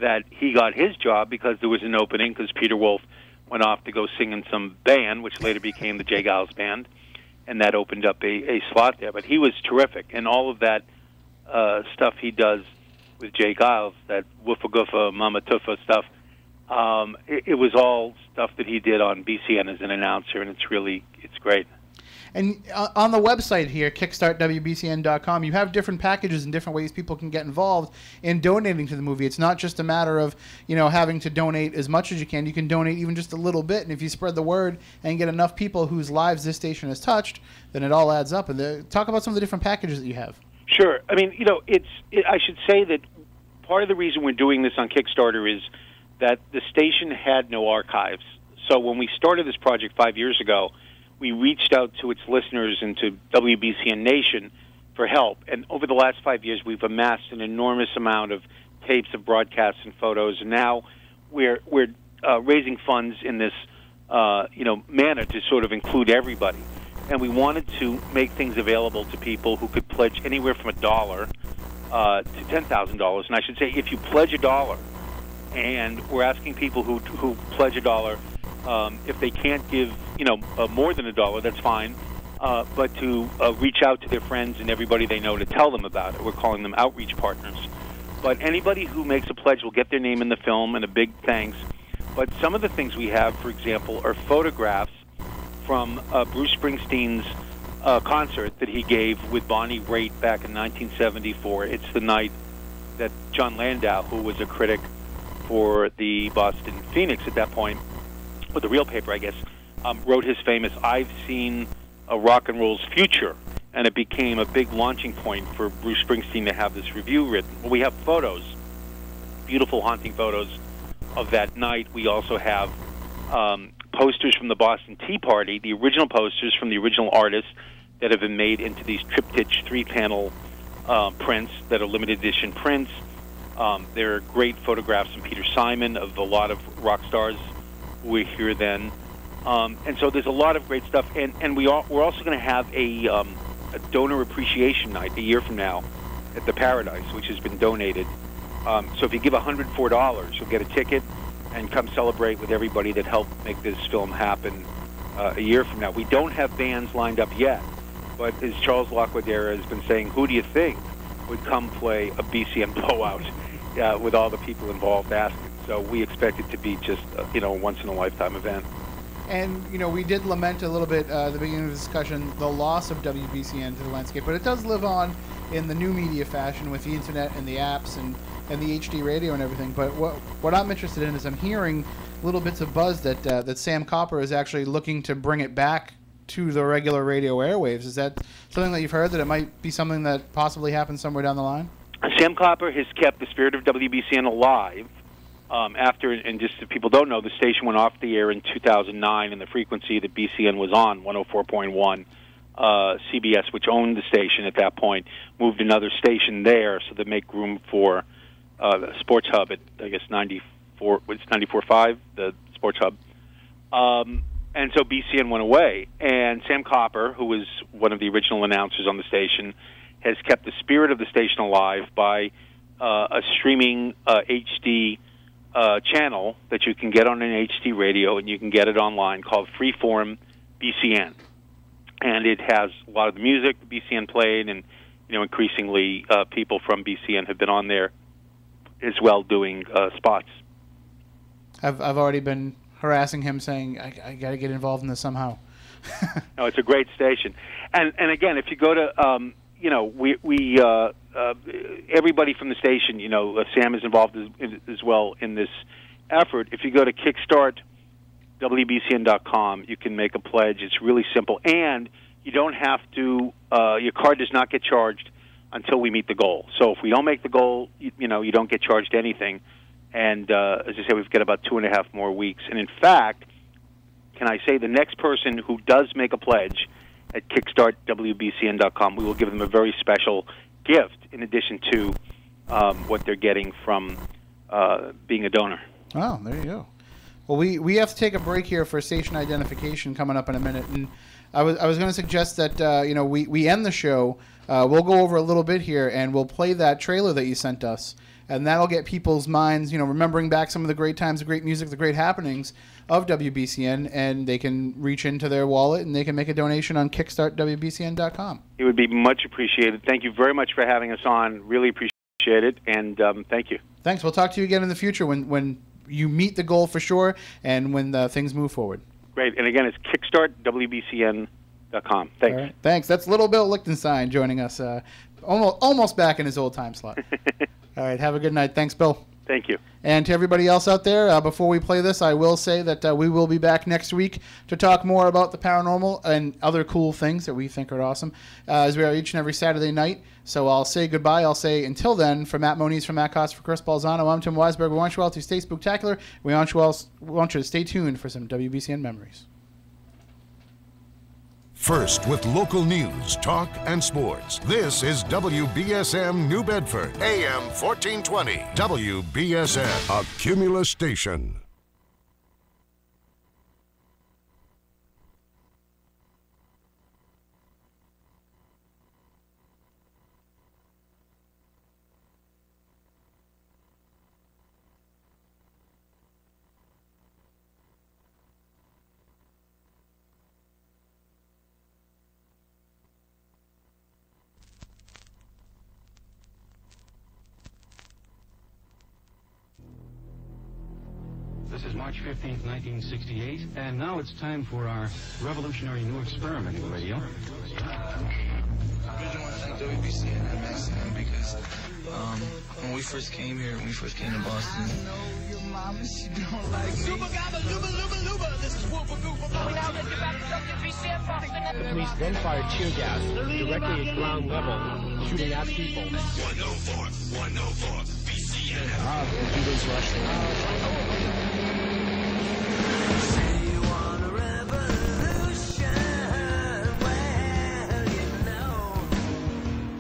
that he got his job because there was an opening because Peter Wolf went off to go sing in some band, which later became the Jay Giles Band, and that opened up a slot there. But he was terrific, and all of that stuff he does with Jay Giles, that Woofa Goofa, Mama Tuffa stuff, it was all stuff that he did on BCN as an announcer, and it's great. And on the website here, kickstartwbcn.com, you have different packages and different ways people can get involved in donating to the movie. It's not just a matter of, having to donate as much as you can. You can donate even just a little bit, and if you spread the word and get enough people whose lives this station has touched, then it all adds up. And talk about some of the different packages that you have. Sure. I mean, I should say that part of the reason we're doing this on Kickstarter is that the station had no archives. So when we started this project 5 years ago, we reached out to its listeners and to WBCN Nation for help. And over the last 5 years, we've amassed an enormous amount of tapes of broadcasts and photos. And now we're raising funds in this manner to sort of include everybody. And we wanted to make things available to people who could pledge anywhere from $1 to $10,000. And I should say, if you pledge $1, and we're asking people who pledge $1, if they can't give, more than $1, that's fine. But to reach out to their friends and everybody they know to tell them about it. We're calling them outreach partners. But anybody who makes a pledge will get their name in the film, and a big thanks. But some of the things we have, for example, are photographs from Bruce Springsteen's concert that he gave with Bonnie Raitt back in 1974. It's the night that John Landau, who was a critic for the Boston Phoenix at that point, or the Real Paper, I guess, wrote his famous "I've Seen a Rock and Roll's Future," and it became a big launching point for Bruce Springsteen to have this review written. Well, we have photos, beautiful, haunting photos of that night. We also have posters from the Boston Tea Party, the original posters from the original artists that have been made into these triptych 3-panel prints that are limited edition prints. There are great photographs from Peter Simon of a lot of rock stars who were here then. And so there's a lot of great stuff. And we're also going to have a donor appreciation night a year from now at the Paradise, which has been donated. So if you give $104, you'll get a ticket and come celebrate with everybody that helped make this film happen a year from now. We don't have bands lined up yet, but as Charles Laquadera has been saying, who do you think would come play a BCN blowout with all the people involved asking? So we expect it to be just a once-in-a-lifetime event. And, we did lament a little bit at the beginning of the discussion the loss of WBCN to the landscape, but it does live on in the new media fashion with the internet and the apps and the HD radio and everything. But what I'm interested in is I'm hearing little bits of buzz that Sam Copper is actually looking to bring it back to the regular radio airwaves. Is that something that you've heard, that it might be something that possibly happens somewhere down the line? Sam Copper has kept the spirit of WBCN alive. After, and just if people don't know, the station went off the air in 2009, and the frequency that BCN was on, 104.1, CBS, which owned the station at that point, moved another station there so they make room for the Sports Hub at, I guess, 94.5, the Sports Hub. And so BCN went away, and Sam Copper, who was one of the original announcers on the station, has kept the spirit of the station alive by a streaming HD channel that you can get on an HD radio, and you can get it online, called Freeform BCN. And it has a lot of the music that BCN played, and increasingly people from BCN have been on there as well doing spots. I've already been harassing him, saying I got to get involved in this somehow. No, it's a great station, and again, if you go to everybody from the station, Sam is involved as well in this effort. If you go to kickstartwbcn.com, you can make a pledge. It's really simple, and you don't have to. Your card does not get charged until we meet the goal. So if we don't make the goal, you don't get charged anything. And as I said, we've got about 2.5 more weeks. And in fact, can I say the next person who does make a pledge at kickstartwbcn.com, we will give them a very special gift in addition to what they're getting from being a donor. Oh, there you go. Well, we have to take a break here for station identification coming up in a minute, and I was going to suggest that we end the show we'll go over a little bit here, and we'll play that trailer that you sent us. And that'll get people's minds, remembering back some of the great times, the great music, the great happenings of WBCN, and they can reach into their wallet and they can make a donation on kickstartwbcn.com. It would be much appreciated. Thank you very much for having us on. Really appreciate it, and thank you. Thanks. We'll talk to you again in the future when you meet the goal for sure and when things move forward. Great. And again, it's kickstartwbcn.com. Thanks. All right. Thanks. That's little Bill Lichtenstein joining us, almost back in his old time slot. All right, have a good night. Thanks, Bill. Thank you. And to everybody else out there, before we play this, I will say that we will be back next week to talk more about the paranormal and other cool things that we think are awesome, as we are each and every Saturday night. So I'll say goodbye. I'll say until then, for Matt Moniz, for Matt Costa, for Chris Balzano, I'm Tim Weisberg. We want you all to stay spooktacular. We want you to stay tuned for some WBCN memories. First with local news, talk, and sports. This is WBSM New Bedford, AM 1420. WBSM, a Cumulus station. This is March 15th, 1968, and now it's time for our revolutionary new experiment in radio. I really want to thank WBCN and MXM because when we first came here, when we first came to Boston, The police then fired tear gas directly at ground level, shooting at people. 104, BCN. Computers rushed in.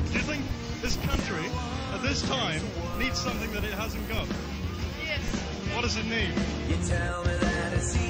Do you think this country, at this time, needs something that it hasn't got? Yes. What does it need? You tell me that it's easy.